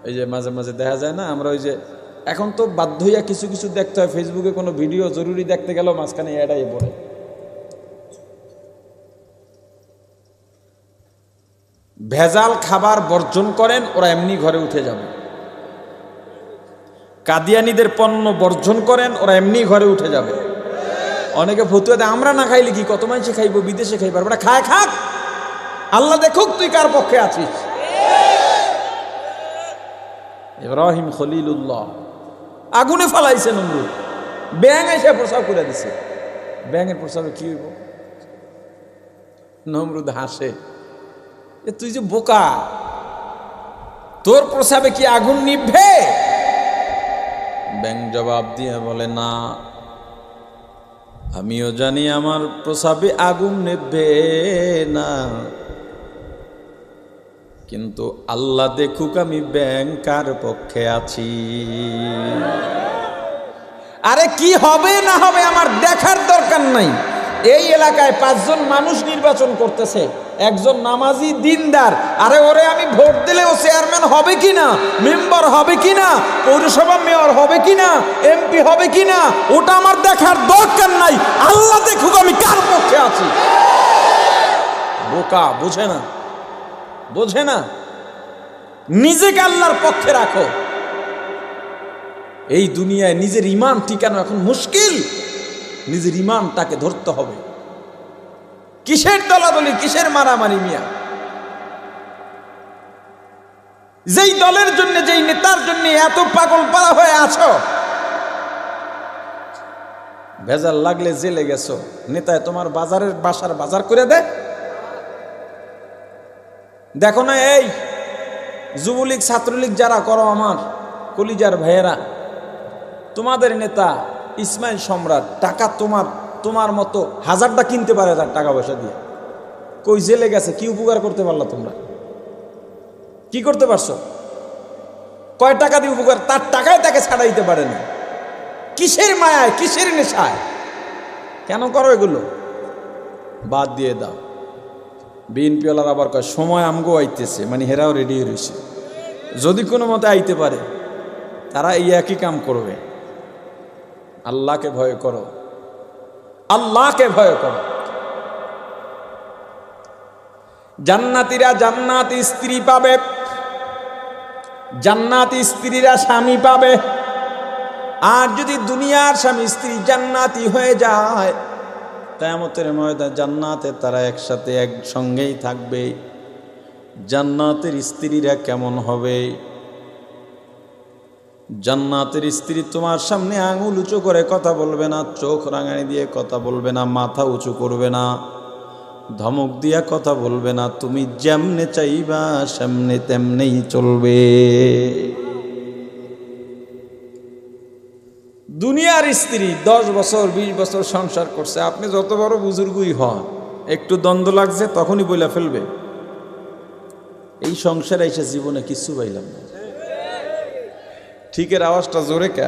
এই যে মাঝে মাঝে দেখা যায় না, আমরা ওই যে এখন তো বাধ্য হইয়া কিছু কিছু দেখতে হয়, ফেসবুকে কোনো ভিডিও জরুরি দেখতে গেলেও মাঝখানে অ্যাড আইয়ে পড়ে। ভেজাল খাবার বর্জন করেন, ওরা এমনি ঘরে উঠে যাবে। কাদিয়ানীদের পণ্য বর্জন করেন, ওরা এমনি ঘরে উঠে যাবে। অনেকে ফতুয়া দেয় আমরা না খাইলে কি, কত মানুষ খাইবো, বিদেশে খাইবার, ওরা খায় খাক, আল্লাহ দেখুক তুই কার পক্ষে আছিস। ইব্রাহিম খলিলুল্লাহ আগুনে ফালাইছে নমরুদ, ব্যাঙ এসে প্রসাব করে দিছে। ব্যাঙের প্রসাবে কি হইব? নমরুদ হাসে, তুই যে বোকা, তোর প্রসাবে কি আগুন নিভবে? ব্যাঙ জবাব দিয়ে বলে, না, আমিও জানি আমার প্রসাবে আগুন নিভবে না, কিন্তু আল্লাহ দেখুক আমি ব্যাঙ কার পক্ষে আছি। আরে কি হবে না হবে আমার দেখার দরকার নাই। এই এলাকায় 5 জন মানুষ নির্বাচন করতেছে, একজন নামাজি দিনদার, আরে ওরে আমি ভোট দিলে ও চেয়ারম্যান হবে কিনা, মেম্বার হবে কিনা, পৌরসভা মেয়র হবে কিনা, এমপি হবে কিনা, ওটা আমার দেখার দরকার নাই। আল্লাহ দেখুক আমি কার পক্ষে আছি। বোকা, বোঝে না, বোঝে না। নিজেকে আল্লাহর পক্ষে রাখো। এই দুনিয়ায় নিজের ঈমান টিকানো এখন মুশকিল। নিজের ঈমানটাকে ধরতে হবে। কিসের দলাদলি, কিসের মারামারি মিয়া? যেই দলের জন্য, যেই নেতার জন্য এত পাগল পাড়া হয়ে আছো, ভেজাল লাগলে জেলে গেছো, নেতায় তোমার বাজারের বাসার বাজার করে দেয়। দেখো না এই যুবলীগ ছাত্রলীগ যারা করো, আমার কলিজার ভাইয়েরা, তোমাদের নেতা ইসমাইল সম্রাট টাকা তোমার মতো হাজারটা কিনতে পারে তার টাকা পয়সা দিয়ে। কই জেলে গেছে, কি উপকার করতে পারলা তোমরা? কি করতে পারছো? কয় টাকা দিয়ে উপকার? তার টাকায় তাকে ছাড়া দিতে পারে না। কিসের মায়ায়, কিসের নেশায়? কেন করো এগুলো? বাদ দিয়ে দাও। বিএনপিওয়ালার আবার কয় সময় আমগো আইতেছে, মানে হেরাও রেডি রয়েছে, যদি কোনো মতে আইতে পারে তারা এই একই কাম করবে। আল্লাহকে ভয় করো, আল্লাহকে ভয় করো। জান্নাতীরা জান্নাতি স্ত্রী পাবে, জান্নাতি স্ত্রীরা স্বামী পাবে। আর যদি দুনিয়ার স্বামী স্ত্রী জান্নাতি হয়ে যায়, কিয়ামতের ময়দানে জান্নাতে তারা একসাথে একসঙ্গেই থাকবে। জান্নাতের স্ত্রীরা কেমন হবে? জান্নাতের স্ত্রী তোমার সামনে আঙুল উঁচু করে কথা বলবে না, চোখ রাঙানি দিয়ে কথা বলবে না, মাথা উঁচু করবে না, ধমক দিয়া কথা বলবে না। তুমি যেমনে চাইবা সেমনে তেমনেই চলবে। দুনিয়ার স্ত্রী 10 বছর 20 বছর সংসার করছে, আপনি যত বড় বুজুর্গই হন, একটু দ্বন্দ্ব লাগছে তখনই বইলা ফেলবে এই সংসারে এসে জীবনে কিছু পাইলাম না। ঠিকের আওয়াজটা জোরে কে?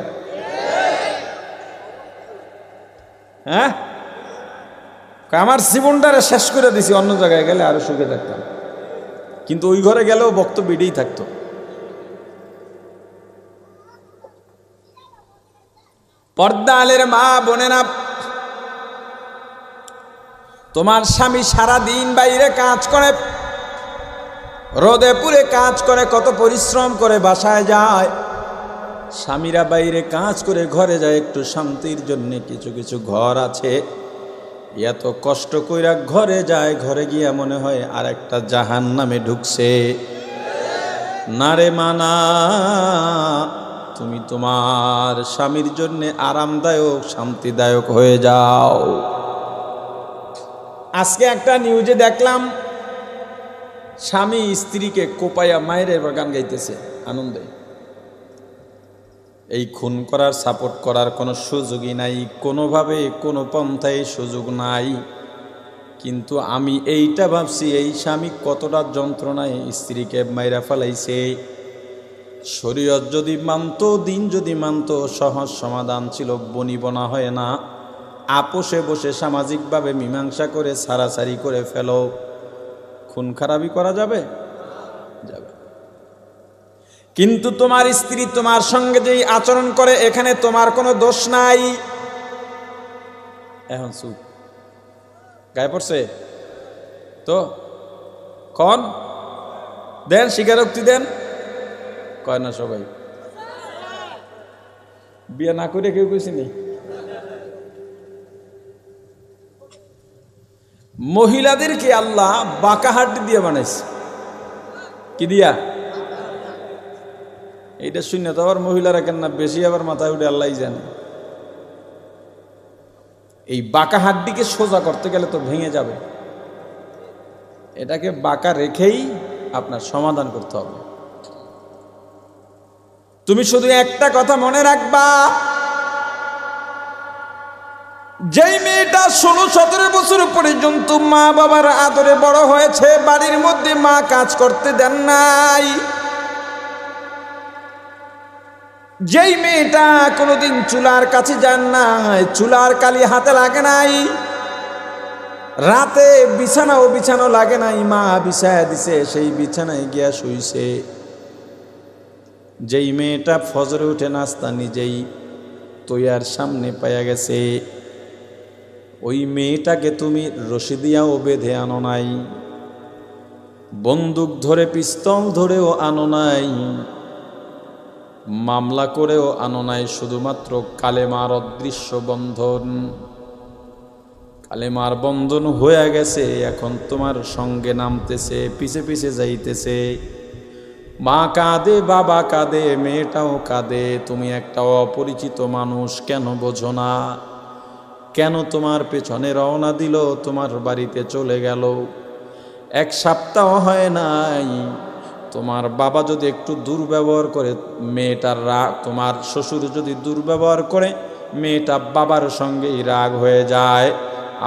হ্যাঁ, আমার জীবনটারে শেষ করে দিছি, অন্য জায়গায় গেলে আরো সুখে থাকতাম, কিন্তু ওই ঘরে গেলেও বক্তব্য এটাই থাকতো। পর্দা আলের মা বোনেরা, তোমার স্বামী সারা দিন বাইরে কাজ করে, রোদে পুড়ে কাজ করে, কত পরিশ্রম করে বাসায় যায়। স্বামীরা বাইরে কাজ করে ঘরে যায় একটু শান্তির জন্য। কিছু কিছু ঘর আছে এত কষ্ট কইরা ঘরে যায়, ঘরে গিয়া মনে হয় আর একটা জাহান্নামে ঢুকছে। না রে মানা, তুমি তোমার স্বামীর জন্য আরামদায়ক শান্তিদায়ক হয়ে যাও। আজকে একটা নিউজে দেখলাম, স্বামী স্ত্রীকে কোপাইয়া মায়ের গান গাইতেছে আনন্দে। এই খুন করার সাপোর্ট করার কোনো সুযোগই নাই, কোনোভাবে কোনো পন্থায় সুযোগ নাই। কিন্তু আমি এইটা ভাবছি, এই স্বামী কতটা যন্ত্রণায় স্ত্রীকে মাইরা ফেলাইছে। শরীয়ত যদি মানত, দিন যদি মানত, সহজ সমাধান ছিল। বনিবনা হয় না, আপোষে বসে সামাজিকভাবে মীমাংসা করে ছাড়াছাড়ি করে ফেলো। খুন খারাপি করা যাবে? যাবে। কিন্তু তোমার স্ত্রী তোমার সঙ্গে যেই আচরণ করে, এখানে তোমার কোনো দোষ নাই। এখন চুপ, গায়ে পড়ছে তো কন দেন, স্বীকারোক্তি দেন। কয় না সবাই? বিয়ে না করে কেউ কইছি নি? মহিলাদেরকে আল্লাহ বাঁকা হাড্ডি দিয়ে বানাইছে। কি দিয়া? এইটা শূন্য তো আবার মহিলারা কেন না বেশি আবার মাথায় উঠে আল্লাহ জানে। এই বাঁকা হাড্ডিকে সোজা করতে গেলে তো ভেঙে যাবে, এটাকে বাঁকা রেখেই আপনার সমাধান করতে হবে। তুমি শুধু একটা কথা মনে রাখবা, যেই মেয়েটা 16-17 বছর পর্যন্ত মা বাবার আদরে বড় হয়েছে, বাড়ির মধ্যে মা কাজ করতে দেন নাই, যেই মেয়েটা কোনোদিন চুলার কাছে যান নাই, চুলার কালি হাতে লাগে নাই, রাতে বিছানা লাগে নাই, মা বিছায়া দিছে, সেই বিছানায় গিয়া শুইছে, যেই মেয়েটা ফজরে উঠে নাস্তা নিজেই তৈয়ার সামনে পাইয়া গেছে, ওই মেয়েটাকে তুমি রশি দিয়াও বেঁধে আনো নাই, বন্দুক ধরে পিস্তল ধরেও আনো নাই, মামলা করেও আনো নাই, শুধুমাত্র কালেমার অদৃশ্য বন্ধন। কালেমার বন্ধন হয়ে গেছে, এখন তোমার সঙ্গে নামতেছে, পিছে পিছে যাইতেছে। মা কাঁদে, বাবা কাঁদে, মেয়েটাও কাঁদে। তুমি একটা অপরিচিত মানুষ, কেন বোঝো না? কেন তোমার পেছনে রওনা দিল, তোমার বাড়িতে চলে গেল, 1 সপ্তাহ হয় নাই। তোমার বাবা যদি একটু দুর্ব্যবহার করে, মেয়েটার রাগ, তোমার শ্বশুর যদি দুর্ব্যবহার করে, মেয়েটা বাবার সঙ্গেই রাগ হয়ে যায়।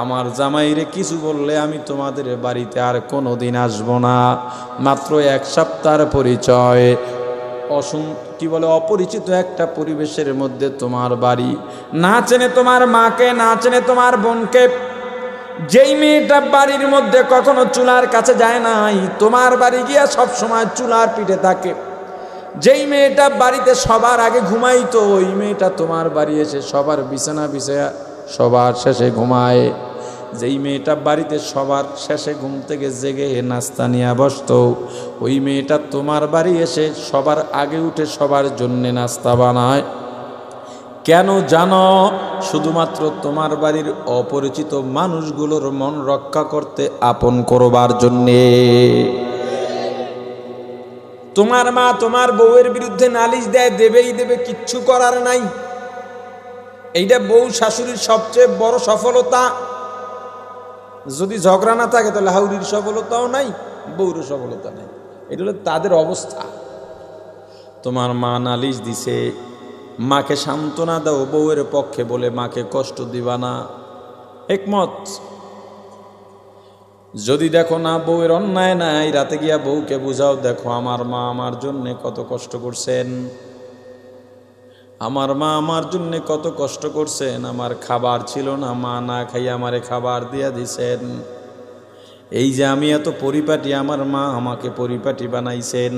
আমার জামাইরে কিছু বললে আমি তোমাদের বাড়িতে আর কোনোদিন আসবো না। মাত্র 1 সপ্তাহের পরিচয়, কি বলে অপরিচিত একটা পরিবেশের মধ্যে তোমার বাড়ি, না চেনে তোমার মাকে, না চেনে তোমার বোনকে। যেই মেয়েটা বাড়ির মধ্যে কখনো চুলার কাছে যায় নাই, তোমার বাড়ি গিয়া সব সময় চুলার পিঠে থাকে, যেই মেয়েটা বাড়িতে সবার আগে ঘুমাইতো ওই মেয়েটা তোমার বাড়ি এসে সবার বিছানা বিছায়া সবার শেষে ঘুমায়। যেই মেয়েটা বাড়িতে সবার শেষে ঘুম থেকে জেগে নাস্তা নিয়ে বসতো ওই মেয়েটা তোমার বাড়ি এসে সবার আগে উঠে সবার জন্যে নাস্তা বানায়। কেন জানো? শুধুমাত্র তোমার বাড়ির অপরিচিত মানুষগুলোর মন রক্ষা করতে, আপন করবার জন্যে। তোমার মা তোমার বউয়ের বিরুদ্ধে নালিশ দেয়, দেবেই দেবে, কিচ্ছু করার নাই। এইটা বউ শাশুড়ির সবচেয়ে বড় সফলতা। যদি ঝগড়া না থাকে তাহলে হাউরির সফলতাও নাই, বউর সফলতা নাই। এটা হলো তাদের অবস্থা। তোমার মা নালিশ দিছে, মাকে সান্ত্বনা দাও বউয়ের পক্ষে বলে, মাকে কষ্ট দিবা না। একমত? যদি দেখো না বউয়ের অন্যায় নাই, রাতে গিয়া বউকে বুঝাও, দেখো আমার মা আমার জন্য কত কষ্ট করছেন, আমার মা আমার জন্য কত কষ্ট করছেন, আমার খাবার ছিল না, মা না খাইয়া আমারে খাবার দিয়া দিছেন। এই যে আমি এত পরিপাটি, আমার মা আমাকে পরিপাটি বানাইছেন।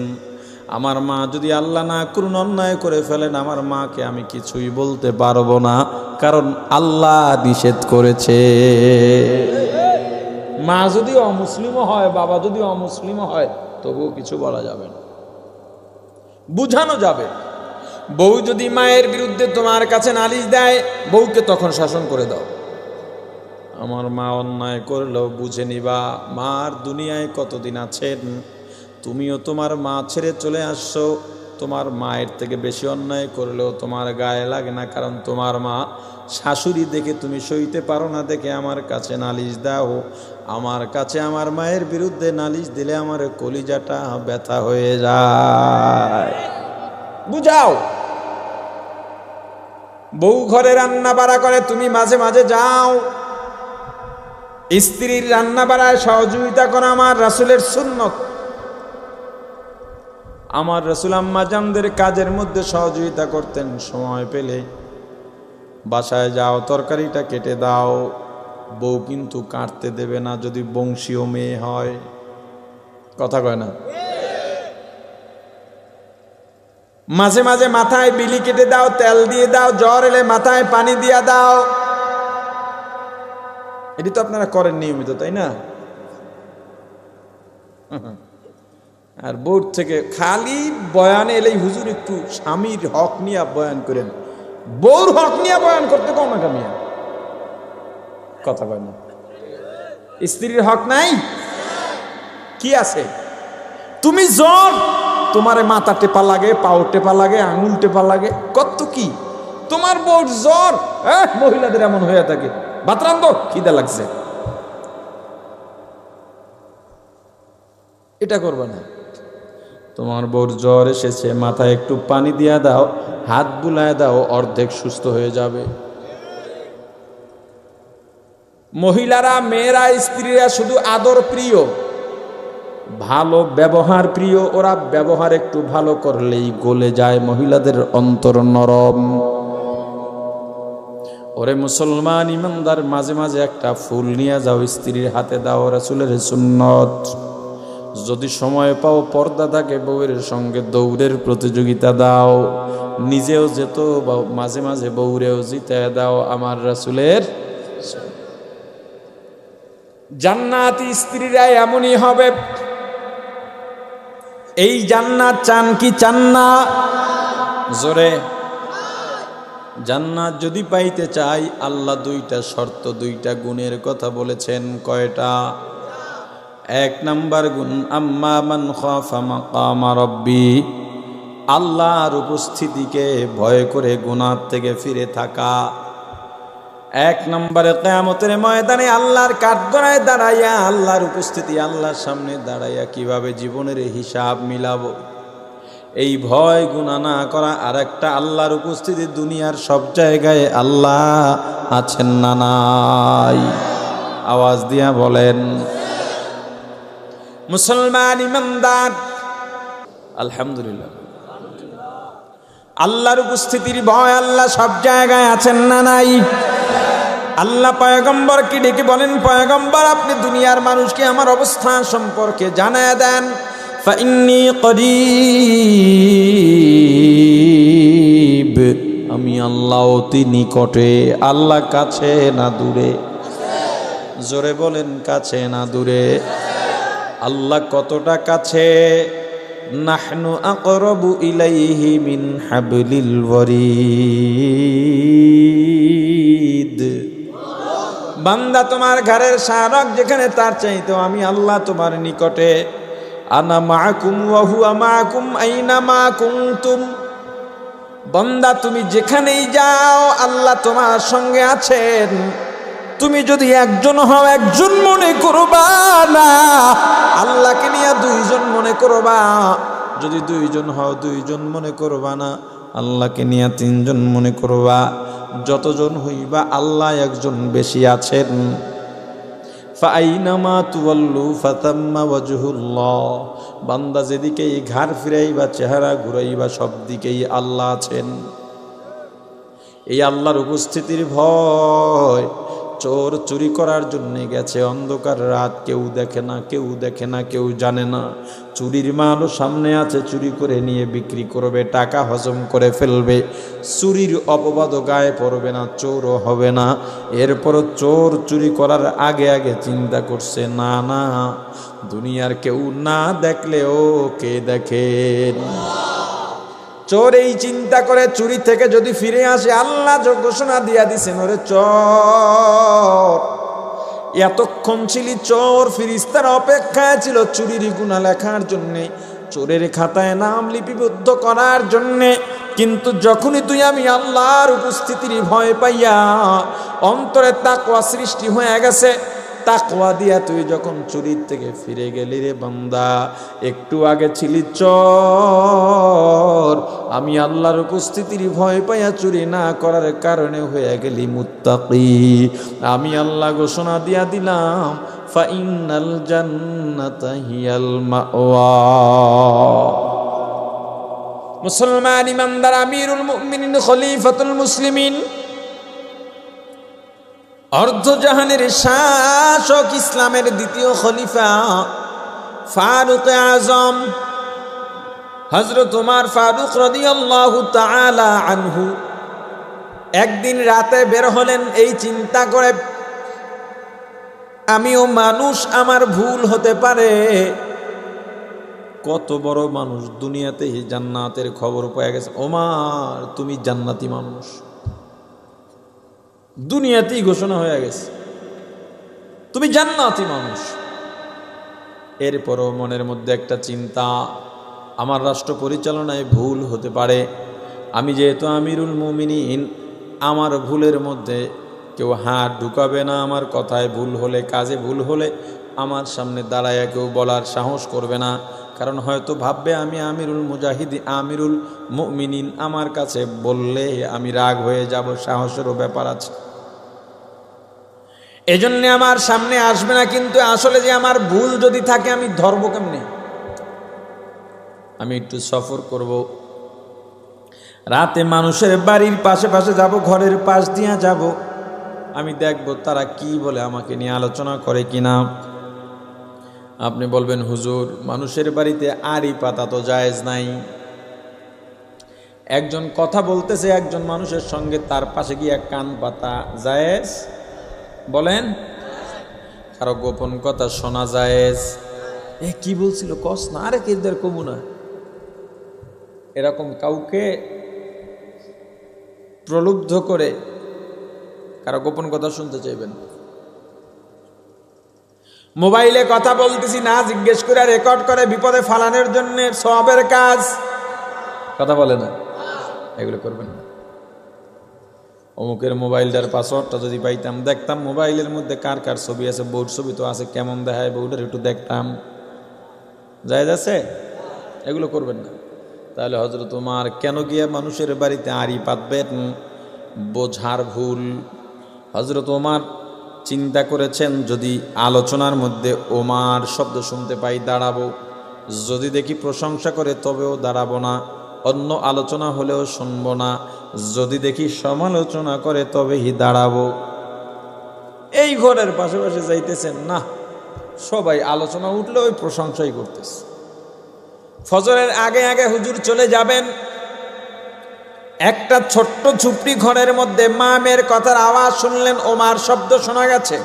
আমার মা যদি আল্লাহ না করুন অন্যায় করে ফেলেন, আমার মাকে আমি কিছুই বলতে পারবো না, কারণ আল্লাহ নিষেধ করেছে। মা যদি অমুসলিমও হয়, বাবা যদি অমুসলিমও হয়, তবুও কিছু বলা যাবে না, বুঝানো যাবে। বউ যদি মায়ের বিরুদ্ধে তোমার কাছে নালিশ দেয়, বউকে তখন শাসন করে দাও। আমার মা অন্যায় করলেও বুঝে নিবা, মার দুনিয়ায় কতদিন আছেন, তুমিও তোমার মা ছেড়ে চলে আসছো। তোমার মায়ের থেকে বেশি অন্যায় করলেও তোমার গায়ে লাগে না, কারণ তোমার মা শাশুড়ি দেখে তুমি সইতে পারো না, দেখে আমার কাছে নালিশ দাও। আমার কাছে আমার মায়ের বিরুদ্ধে নালিশ দিলে আমার কলিজাটা ব্যথা হয়ে যায়। বুঝাও। বউ ঘরে রান্না বাড়া করে, তুমি মাঝে মাঝে যাও, স্ত্রীর রান্না বাড়ায় সহযোগিতা করা আমার রাসূলের সুন্নত। আমার রাসূল আম্মা জানদের কাজের মধ্যে সহযোগিতা করতেন। সময় পেলে বাসায় যাও, তরকারিটা কেটে দাও। বউ কিন্তু কাটতে দেবে না যদি বংশীয় মেয়ে হয়। কথা কয় না? মাঝে মাঝে মাথায় বিলি কেটে দাও, তেল দিয়ে দাও, জ্বর এলে মাথায় পানি দিয়া দাও। এটি তো আপনারা করেন নিয়মিত, তাই না? আর বোর্ড থেকে খালি বয়ানে এলেই হুজুর একটু স্বামীর হক নিয়ে বয়ান করেন, বউর হক নিয়ে বয়ান করতে কম না কামিয়া। কথা কয় না? স্ত্রীর হক নাই? কি আছে? তুমি জ্বর, তোমার মাথা টেপা লাগে, পাও টেপা লাগে, আঙুল টেপা লাগে, কত কি। তোমার বউর জ্বর, মহিলাদের এমন হয়ে থাকে, ভাত রান্ধো, খিদে লাগছে, এটা করবে না। তোমার বউর জ্বর এসেছে, মাথায় একটু পানি দিয়া দাও, হাত বুলায় দাও, অর্ধেক সুস্থ হয়ে যাবে। মহিলারা, মেয়েরা, স্ত্রীরা শুধু আদর প্রিয়, ভালো ব্যবহার প্রিয়। ওরা ব্যবহার একটু ভালো করলেই গলে যায়, মহিলাদের অন্তর নরম। ওরে মুসলমান ইমানদার, মাঝে মাঝে একটা ফুল নিয়ে যাও, স্ত্রীর হাতে দাও, রাসূলের সুন্নত। যদি সময় পাও, পর্দা থাকে, বউয়ের সঙ্গে দৌড়ের প্রতিযোগিতা দাও, নিজেও যেত, মাঝে মাঝে বউরেও জিতে দাও, আমার রাসূলের। জান্নাতি স্ত্রীরা এমনই হবে। এই জান্নাত চান কি চান না? জোরে। জান্নাত যদি পাইতে চাই, আল্লাহ দুইটা শর্ত, দুইটা গুণের কথা বলেছেন। কয়টা? এক নাম্বার গুণ, আম্মা মান খাফা মাকামা রাব্বি, আল্লাহর উপস্থিতিকে ভয় করে গুনাহ থেকে ফিরে থাকা। এক নম্বরে কিয়ামতের ময়দানে আল্লাহর কাঠগড়ায় দাঁড়াইয়া, আল্লাহর উপস্থিতি, আল্লাহর সামনে দাঁড়াইয়া কিভাবে জীবনের হিসাব মিলাবো, এই ভয় গুনাহ না করা। আর একটা, আল্লাহর উপস্থিতি, দুনিয়ার সব জায়গায় আল্লাহ আছেন না নাই? আওয়াজ দিয়া বলেন। মুসলমান ইমানদার, আলহামদুলিল্লাহ, আল্লাহর উপস্থিতির ভয়, আল্লাহ সব জায়গায় আছেন না নাই? আল্লাহ পয়গম্বরকে ডেকে বলেন, পয়গম্বর আপনি দুনিয়ার মানুষকে আমার অবস্থা সম্পর্কে জানায়া দেন। ফাইন্নী করিব, আমি আল্লাহ অতি নিকটে। আল্লাহ কাছে না দূরে? জোরে বলেন, কাছে না দূরে? আল্লাহ কতটা কাছে? নাহনু আকরাবু ইলাইহি মিন হাবলিল ওয়ারিদ। বান্দা, তোমার ঘরের শারক যেখানে, তার চাইতেও আমি আল্লাহ তোমার নিকটে। আনা মাআকুম ওয়া হুয়া মাআকুম আইনামা কুনতুম। বান্দা, তুমি যেখানেই যাও আল্লাহ তোমার সঙ্গে আছেন। তুমি যদি একজন হও একজন মনে করবা না, আল্লাহকে নিয়ে দুইজন মনে করবা। যদি দুইজন হও দুইজন মনে করবা না, আল্লাহকে নিয়ে তিনজন মনে করবা। যতজন হইবা আল্লাহ একজন বেশি আছেন। ফাআইনামা তুওয়াল্লু ফাতাম্মা ওয়াজহুল্লাহ। বান্দা যেদিকেই ঘাড় ফিরাইবা, চেহারা ঘুরাইবা, সব দিকেই আল্লাহ আছেন। এই আল্লাহর উপস্থিতির ভয়। চোর চুরি করার জন্য গেছে, অন্ধকার রাত, কেউ দেখে না, কেউ দেখে না, কেউ জানে না। চুরির মালও সামনে আছে, চুরি করে নিয়ে বিক্রি করবে, টাকা হজম করে ফেলবে। চুরির অপবাদও গায়ে পড়বে না, চোরও হবে না। এরপরও চোর চুরি করার আগে আগে চিন্তা করছে, না না, দুনিয়ার কেউ না দেখলেও কে দেখেন। চোর এই চিন্তা করে চুরি থেকে যদি ফিরে আসে, আল্লাহ ঘোষণা দিয়া দিছেন, ওরে চোর, এতক্ষণ ছিলি চোর, ফিরিস্তার অপেক্ষায় ছিল চুরির গুনাহ লেখার জন্যে, চোরের খাতায় নাম লিপিবদ্ধ করার জন্যে। কিন্তু যখনই তুই আমি আল্লাহর উপস্থিতির ভয় পাইয়া অন্তরে তাকওয়া সৃষ্টি হয়ে গেছে, তাকওয়া দিয়া তুই যখন চুরির থেকে ফিরে গেলি রে বান্দা, একটু আগে ছিলি চোর, আমি আল্লাহর উপস্থিতির ভয় পাইয়া চুরি না করার কারণে হয়ে গেলি মুত্তাকি। আমি আল্লাহ ঘোষণা দিয়া দিলাম, ফাইনাল জান্নাতা হিয়াল মাওয়া। মুসলমান ইমানদার, আমিরুল মুমিনিন, খলিফাতুল মুসলিমিন, অর্ধজাহানের শাসক, ইসলামের দ্বিতীয় খলিফা, ফারুক আজম হযরত ওমর ফারুক রাদিয়াল্লাহু তাআলা আনহু একদিন রাতে বের হলেন এই চিন্তা করে, আমিও মানুষ, আমার ভুল হতে পারে। কত বড় মানুষ, দুনিয়াতে জান্নাতের খবর পেয়ে গেছে। ওমর, তুমি জান্নাতি মানুষ, দুনিয়াতেই ঘোষণা হয়ে গেছে তুমি জান্নাতি মানুষ। এরপরও মনের মধ্যে একটা চিন্তা, আমার রাষ্ট্র পরিচালনায় ভুল হতে পারে। আমি যেহেতু আমিরুল মুমিনিন, আমার ভুলের মধ্যে কেউ হাত ঢুকাবে না। আমার কথায় ভুল হলে, কাজে ভুল হলে আমার সামনে দাঁড়ায় কেউ বলার সাহস করবে না। কারণ হয়তো ভাববে আমি আমিরুল মুজাহিদিন, আমিরুল মুমিনিন, আমার কাছে বললে আমি রাগ হয়ে যাব, সাহসেরও ব্যাপার আছে। এজন্য আমার সামনে আসবে না। কিন্তু আসলে যে আমার ভুল যদি থাকে, আমি ধরবো কেমনে? আমি একটু সফর করব, রাতে মানুষের বাড়ির পাশে পাশে যাব, ঘরের পাশ দিয়া যাব, আমি দেখব তারা কি বলে, আমাকে নিয়ে আলোচনা করে কিনা। আপনি বলবেন, হুজুর, মানুষের বাড়িতে আড়ি পাতা তো জায়েজ নাই। একজন কথা বলতেছে একজন মানুষের সঙ্গে, তার পাশে গিয়ে কান পাতা জায়েজ? বলেন। কারো গোপন কথা শোনা জায়েজ? কি বলছিল কস না, আরে কেদের কমু না। এরকম কাউকে প্রলুব্ধ করে কারো গোপন কথা শুনতে চাইবেন? মোবাইলে কথা বলতেছি না জিজ্ঞেস করে রেকর্ড করে বিপদে ফালানোর জন্য সওয়াবের কাজ, কথা বলে না, এগুলো করবেন না। অমুকের মোবাইলটার পাসওয়ার্ডটা যদি পাইতাম, দেখতাম মোবাইলের মধ্যে কার কার ছবি আছে, বউর ছবি তো আছে, কেমন দেখায় বউটার একটু দেখতাম, জায়েজ আছে? এগুলো করবেন না। তাহলে হযরত ওমর কেন গিয়ে মানুষের বাড়িতে আড়ি পাতবেন? বোঝার ভুল। হযরত ওমর চিন্তা করেছেন, যদি আলোচনার মধ্যে ওমর শব্দ শুনতে পাই দাঁড়াবো, যদি দেখি প্রশংসা করে তবেও দাঁড়াবো না, অন্য আলোচনা হলেও শুনবো না, যদি দেখি সমালোচনা করে তবেই দাঁড়াবো। এই ঘরের পাশে পাশে যাইতেছেন না, সবাই আলোচনা উঠলে ওই প্রশংসাই করতেছে। ফজরের আগে আগে হুজুর চলে যাবেন। একটা ছোট্ট ঝুপড়ি ঘরের মধ্যে মা মেয়ের কথার আওয়াজ শুনলেন, ওমার শব্দ শোনা গেছে,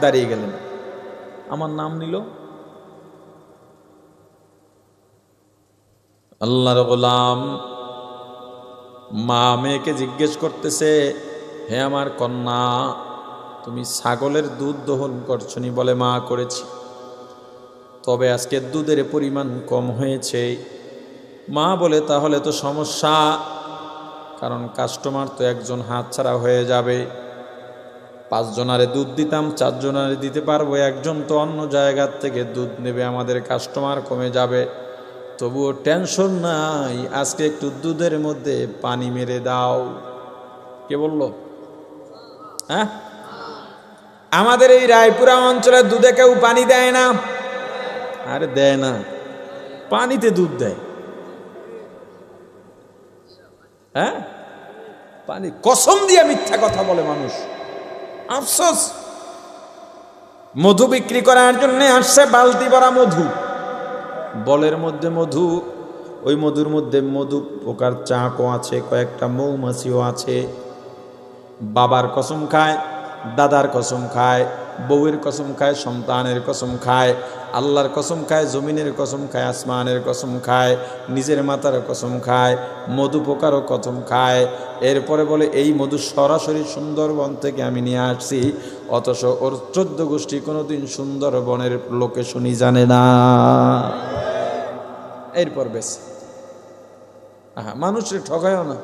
দাঁড়িয়ে গেলেন। আমার নাম নিল, আল্লাহর গোলাম। মা মেয়েকে জিজ্ঞেস করতেছে, হে আমার কন্যা, তুমি ছাগলের দুধ দহন করছনি? বলে, মা করেছি। তবে আজকে দুধের পরিমাণ কম হয়েছে। মা বলে, তাহলে তো সমস্যা, কারণ কাস্টমার তো একজন হাতছাড়া হয়ে যাবে। 5 জনারে দুধ দিতাম, 4 জনারে দিতে পারবো, একজন তো অন্য জায়গার থেকে দুধ নেবে, আমাদের কাস্টমার কমে যাবে। তবুও টেনশন নাই, আজকে একটু দুধের মধ্যে পানি মেরে দাও। কে বলল? হ্যাঁ, আমাদের এই রায়পুরা অঞ্চলে দুধে কেউ পানি দেয় না। আরে দেয় না, পানিতে দুধ দেয়। হ্যাঁ, পানি, কসম দিয়ে মিথ্যা কথা বলে মানুষ। আফসোস, মধু বিক্রি করার জন্য আসছে বালতি ভরা মধু, বলের মধ্যে মধু, ওই মধুর মধ্যে মধু পোকার চাকও আছে, কয়েকটা মৌমাছিও আছে। বাবার কসম খায়, দাদার কসম খায়, বউয়ের কসম খায়, সন্তানের কসম খায়, আল্লাহর কসম খায়, জমিনের কসম খায়, আসমানের কসম খায়, নিজের মাতার কসম খায়, মধু পোকারও কসম খায়। এরপরে বলে, এই মধু সরাসরি সুন্দরবন থেকে আমি নিয়ে আসছি, অথচ ওর 14 গোষ্ঠী কোনোদিন সুন্দরবনের লোকেশনই জানে না। এরপর বেশ মানুষের ঠকায়ও না।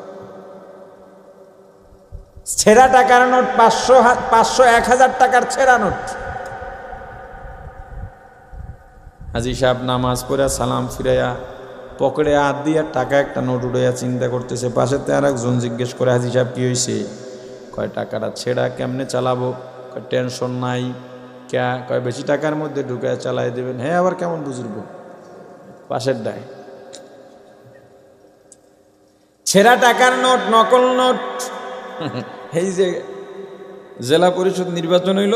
ছেঁড়া টাকার নোট, 500, 1000 টাকার ছেঁড়া নোট। হাজি সাহেব নামাজ পড়া সালাম ফিরাইয়া পকেটে হাত দিয়া টাকা একটা নোট উড়াইয়া চিন্তা করতেছে। পাশেতে আর একজন জিজ্ঞেস করে, হাজি সাহেব কি হয়েছে? কয়, টাকাটা ছেঁড়া, কেমনে চালাবো? কয়, টেনশন নাই। ক্যা? কয়, বেশি টাকার মধ্যে ঢুকায় চালাই দেবেন। হ্যাঁ, আবার কেমন বুঝবো? পাশের ডায় ছেঁড়া টাকার নোট, নকল নোট। এই যে জেলা পরিষদ নির্বাচন হইল,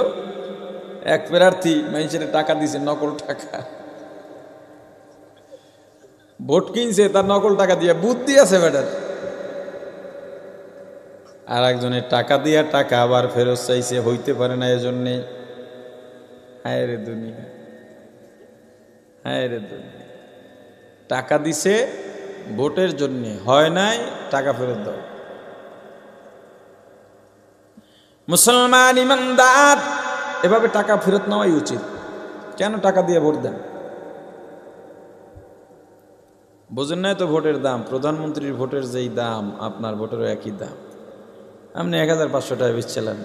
এক প্রার্থী মানুষের টাকা দিছে, নকল টাকা, ভোট কিনছে, তার নকল টাকা দিয়ে বুদ্ধি আছে বেটার। আর একজনের টাকা দিয়া টাকা আবার ফেরত চাইছে, হইতে পারে না, এজন্যে। হায় রে দুনিয়া, হায় রে দুনিয়া। টাকা দিছে ভোটের জন্যে, হয় নাই, টাকা ফেরত দাও। মুসলমান ইমানদার, এভাবে টাকা ফেরত নেওয়াই উচিত। কেন টাকা দিয়ে ভোট দেন? বোঝেন নাই তো ভোটের দাম? প্রধানমন্ত্রীর ভোটের যেই দাম, আপনার ভোটেরও একই দাম। আপনি 1500 টাকা বেচছিলেন।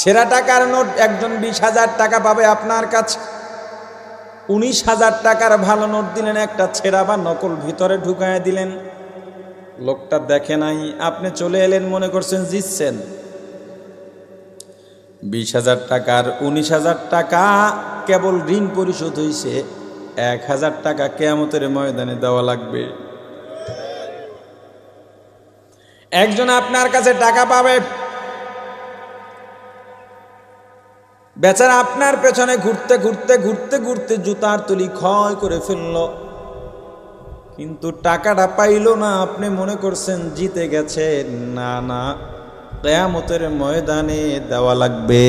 ছেঁড়া টাকার নোট একজন 20,000 টাকা পাবে আপনার কাছে। 19,000 টাকার ভালো নোট দিলেন, একটা ছেঁড়া বা নকল ভিতরে ঢুকায় দিলেন। লোকটা দেখে নাই, আপনি চলে এলেন, মনে করছেন জিতছেন। 20,000 টাকার 19,000 টাকা কেবল ঋণ পরিশোধ হয়েছে, 1,000 টাকা কিয়ামতের ময়দানে দেওয়া লাগবে। একজন আপনার কাছে টাকা পাবে, বেচারা আপনার পেছনে ঘুরতে ঘুরতে ঘুরতে ঘুরতে জুতার তলি ক্ষয় করে ফেলল, কিন্তু টাকাটা পাইল না। আপনি মনে করছেন জিতে গেছে। না না, কিয়ামতের ময়দানে দেওয়া লাগবে।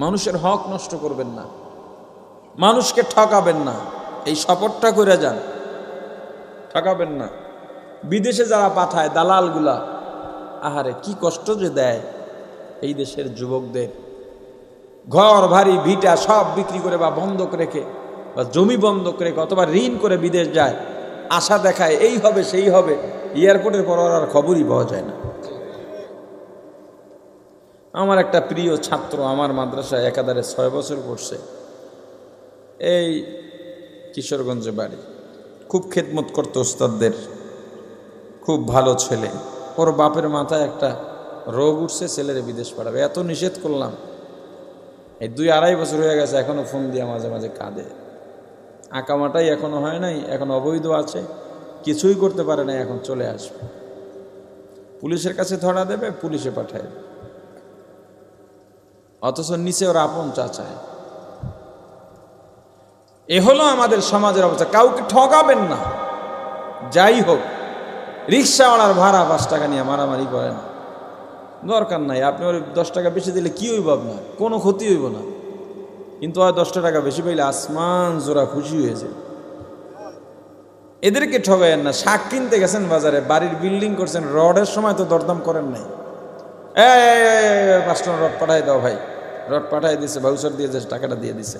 মানুষের হক নষ্ট করবেন না, মানুষকে ঠকাবেন না, এই শপথটা করে যান। ঠকাবেন না। বিদেশে যারা পাঠায় দালালগুলা, আহারে কি কষ্ট যে দেয় এই দেশের যুবকদের। ঘর বাড়ি ভিটা সব বিক্রি করে বা বন্ধক রেখে, বা জমি বন্ধক রেখে, অথবা ঋণ করে বিদেশ যায়, আশা দেখায় এই হবে সেই হবে, এয়ারপোর্টের পর আর খবরই পাওয়া যায় না। আমার একটা প্রিয় ছাত্র আমার মাদ্রাসায় একাধারে 6 বছর পড়ছে, এই কিশোরগঞ্জে বাড়ি, খুব খেদমত করতো ওস্তাদদের, খুব ভালো ছেলে। ওর বাপের মাথায় একটা রোগ উঠছে, ছেলেরে বিদেশ পাঠাবে। এত নিষেধ করলাম, এই 2-2.5 বছর হয়ে গেছে, এখনো ফোন দিয়ে মাঝে মাঝে কাঁদে। আঁকামাটাই এখনো হয় নাই, এখন অবৈধ আছে, কিছুই করতে পারে না, এখন চলে আসবে। পুলিশের কাছে ধরা দেবে, পুলিশে পাঠায়, অথচ নিচে ওরা আপন চাচায়। এ হলো আমাদের সমাজের অবস্থা। কাউকে ঠকাবেন না, যাই হোক। রিক্সাওয়ালার ভাড়া 5 টাকা নিয়ে মারামারি করেন, দরকার নাই। আপনি ওর 10 টাকা বেশি দিলে কি হইব, আপনার কোনো ক্ষতি হইব না। কিন্তু আর 10 টাকা বেশি পাইলে আসমান জোড়া খুশি হয়েছে। এদেরকে ঠগাইয়েন না। শাক কিনতে গেছেন বাজারে, বাড়ির বিল্ডিং করছেন, রডের সময় তো দরদাম করেন নাই। 5 টাকা রড পাঠাই দাও ভাই, রড পাঠাই দিছে, ভাউচার দিয়ে টাকাটা দিয়ে দিছে।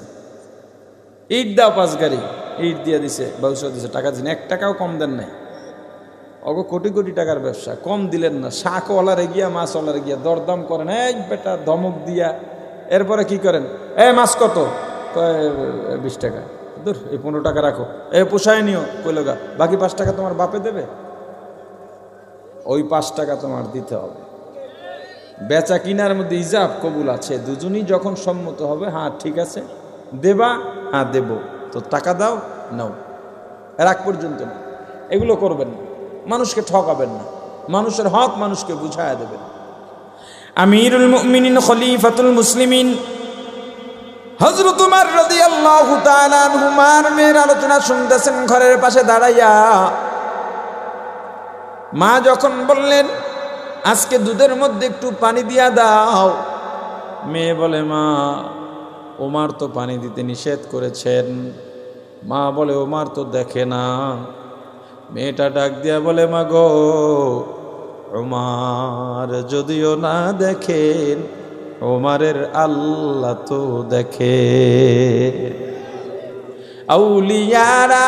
ইট দাও 5 গাড়ি, ইট দিয়ে দিছে, ভাউচার দিছে, টাকা দিন, 1 টাকাও কম দেন নাই। অগো কোটি কোটি টাকার ব্যবসা, কম দিলেন না। শাকওয়ালারে গিয়া মাছওয়ালারে গিয়া দরদাম করেন, এই বেটা ধমক দিয়া। এরপরে কি করেন, মাছ কত? 20 টাকা। দূর, এই 15 টাকা রাখো, পোষায় নিও, কইলগা বাকি 5 টাকা তোমার বাপে দেবে। ওই 5 টাকা তোমার দিতে হবে। বেচা কিনার মধ্যে ইজাব কবুল আছে, দুজনই যখন সম্মত হবে, হ্যাঁ ঠিক আছে দেবা, হ্যাঁ দেব, তো টাকা দাও, নাও, রাগ পর্যন্ত না। এগুলো করবেন না, মানুষকে ঠকাবেন না, মানুষের হক মানুষকে বুঝায়া দেবেন। আমিরুল মুমিনিন খলিফাতুল মুসলিমিন হযরত উমর রাদিয়াল্লাহু তাআলা আনহুমার মেয়ের আলোচনা শুনতেছেন ঘরের পাশে দাঁড়াইয়া। মা যখন বললেন আজকে দুধের মধ্যে একটু পানি দিয়া দাও, মেয়ে বলে মা ওমর তো পানি দিতে নিষেধ করেছেন। মা বলে ওমর তো দেখে না। মেয়েটা ডাক দিয়া বলে মা গো, ওমর যদিও না দেখেন, ওমরের আল্লাহ তো দেখে। আউলিয়ারা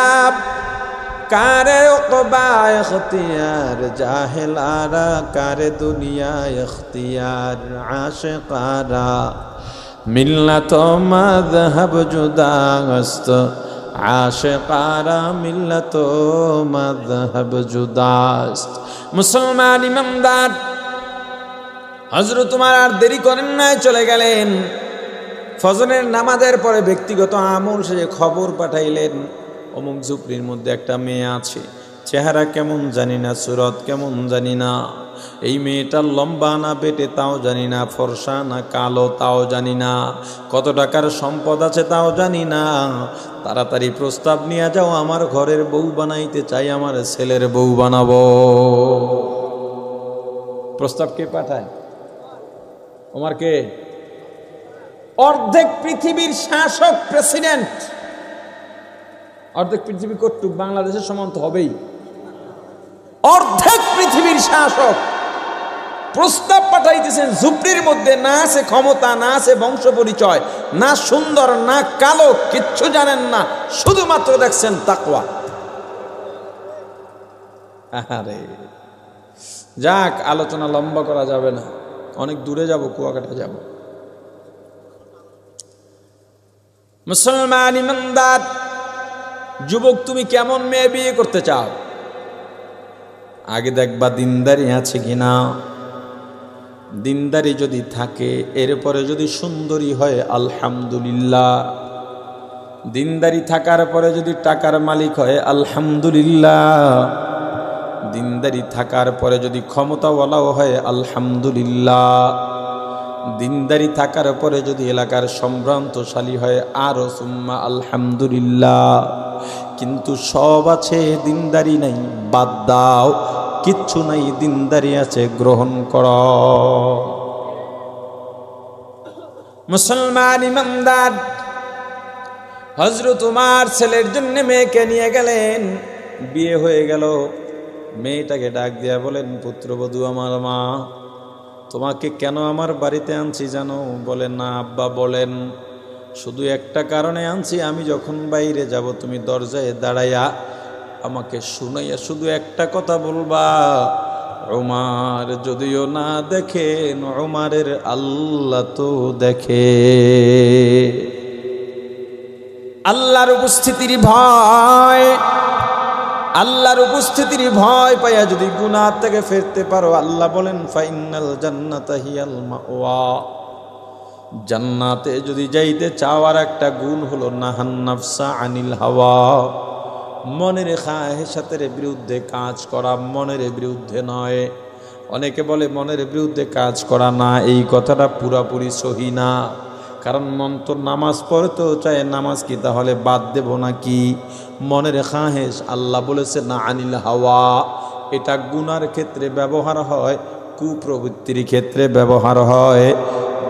কারে উকবা ইখতিয়ার, জাহেলারা কারে দুনিয়া ইখতিয়ার, আশিকারা মিল্লাত মাযহাব জুদাস্ত, আশিকারা মিল্লাত মাযহাব জুদাস্ত। মুসলমান ইমানদার হযরত উমর আর দেরি করেন নাই, চলে গেলেন। ফজরের নামাজের পরে ব্যক্তিগত আমল সে খবর পাঠাইলেন, অমুক ঝুপড়ির মধ্যে একটা মেয়ে আছে, চেহারা কেমন জানি না, সুরত কেমন জানি না, এই মেয়েটার লম্বা না বেটে তাও জানি না, ফর্সা না কালো তাও জানি না, কত টাকার সম্পদ আছে তাও জানি না, তাড়াতাড়ি প্রস্তাব নিয়ে যাও, আমার ঘরের বউ বানাইতে চাই, আমার ছেলের বউ বানাবো। প্রস্তাব কে পাঠায়? ওমর কে? অর্ধেক পৃথিবীর শাসক, প্রেসিডেন্ট। অর্ধেক পৃথিবী কর্তৃক বাংলাদেশের সমান তো হবেই। অর্ধেক পৃথিবীর শাসক প্রস্তাব পাঠাইতেছেন ঝুপড়ির মধ্যে, না আছে ক্ষমতা, না আছে বংশ পরিচয়, না সুন্দর, না কালো, কিচ্ছু জানেন না, শুধুমাত্র দেখছেন তাকওয়া। আরে যাক, আলোচনা লম্বা করা যাবে না, অনেক দূরে যাব, কুয়াকাটা যাব। মুসলমান ইমানদার যুবক, তুমি কেমন মেয়ে বিয়ে করতে চাও? আগে দেখবা দিনদারি আছে কিনা। দিনদারি যদি থাকে, এরপরে যদি সুন্দরী হয় আলহামদুলিল্লাহ। দিনদারি থাকার পরে যদি টাকার মালিক হয় আলহামদুলিল্লাহ। দিনদারি থাকার পরে যদি ক্ষমতাওয়ালাও হয় আলহামদুলিল্লাহ। দিনদারি থাকার পরে যদি এলাকার সম্ভ্রান্তশালী হয় আরো সুম্মা আলহামদুলিল্লাহ। কিন্তু সব আছে, দিনদারি নাই, বাদ দাও। কিচ্ছু নাই, দিনদারি আছে, গ্রহণ কর। মুসলমান ইমানদার হযরত উমর ছেলের জন্য মেয়েকে নিয়ে গেলেন। বিয়ে হয়ে গেল। মেয়েটাকে ডাক দিয়া বলেন, পুত্রবধূ আমার মা, তোমাকে কেন আমার বাড়িতে আনছি জানো? বলে না আব্বা বলেন। শুধু একটা কারণে আনছি, আমি যখন বাইরে যাব তুমি দরজায় দাঁড়াইয়া আমাকে শুনাইয়া শুধু একটা কথা বলবা, ওমর যদিও না দেখেন, ওমরের আল্লাহ তো দেখে। আল্লাহর উপস্থিতির ভয়, আল্লাহর উপস্থিতির ভয় পাইয়া যদি গুনাহ থেকে ফিরতে পারো, আল্লাহ বলেন ফাইনাল জান্নাতা হিয়াল মাওয়া। জান্নাতে যদি যাইতে চাওয়ার একটা গুণ হলো নাহান নাফসা আনিল হাওয়া, মনের খাহেসাতের বিরুদ্ধে কাজ করা, মনের বিরুদ্ধে নয়। অনেকে বলে মনের বিরুদ্ধে কাজ করা না, এই কথাটা পুরাপুরি সহি না। কারণ মন তো নামাজ পড়তেও চায়, নামাজ কি তাহলে বাদ দেব নাকি? মনের খাহেশ আল্লাহ বলেছে না আনিল হাওয়া, এটা গুনার ক্ষেত্রে ব্যবহার হয়, কুপ্রবৃত্তির ক্ষেত্রে ব্যবহার হয়।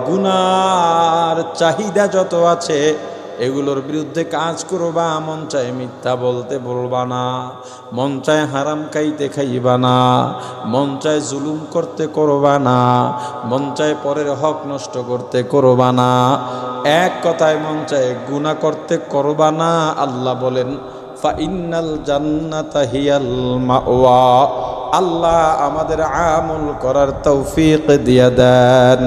গুনার চাহিদা যত আছে এগুলোর বিরুদ্ধে কাজ করবা, মন চায় মিথ্যা বলতে বলবা না, মন চায় হারাম খাইতে খাইবা না, মন চায় জুলুম করতে করবা না, মন চায় পরের হক নষ্ট করতে করবা না, এক কথায় মন চায় গুনাহ করতে করবা না। আল্লাহ বলেন ফাইন্নাল জান্নাতা হিয়াল মাওয়া। আল্লাহ আমাদের আমল করার তৌফিক দিয়া দেন।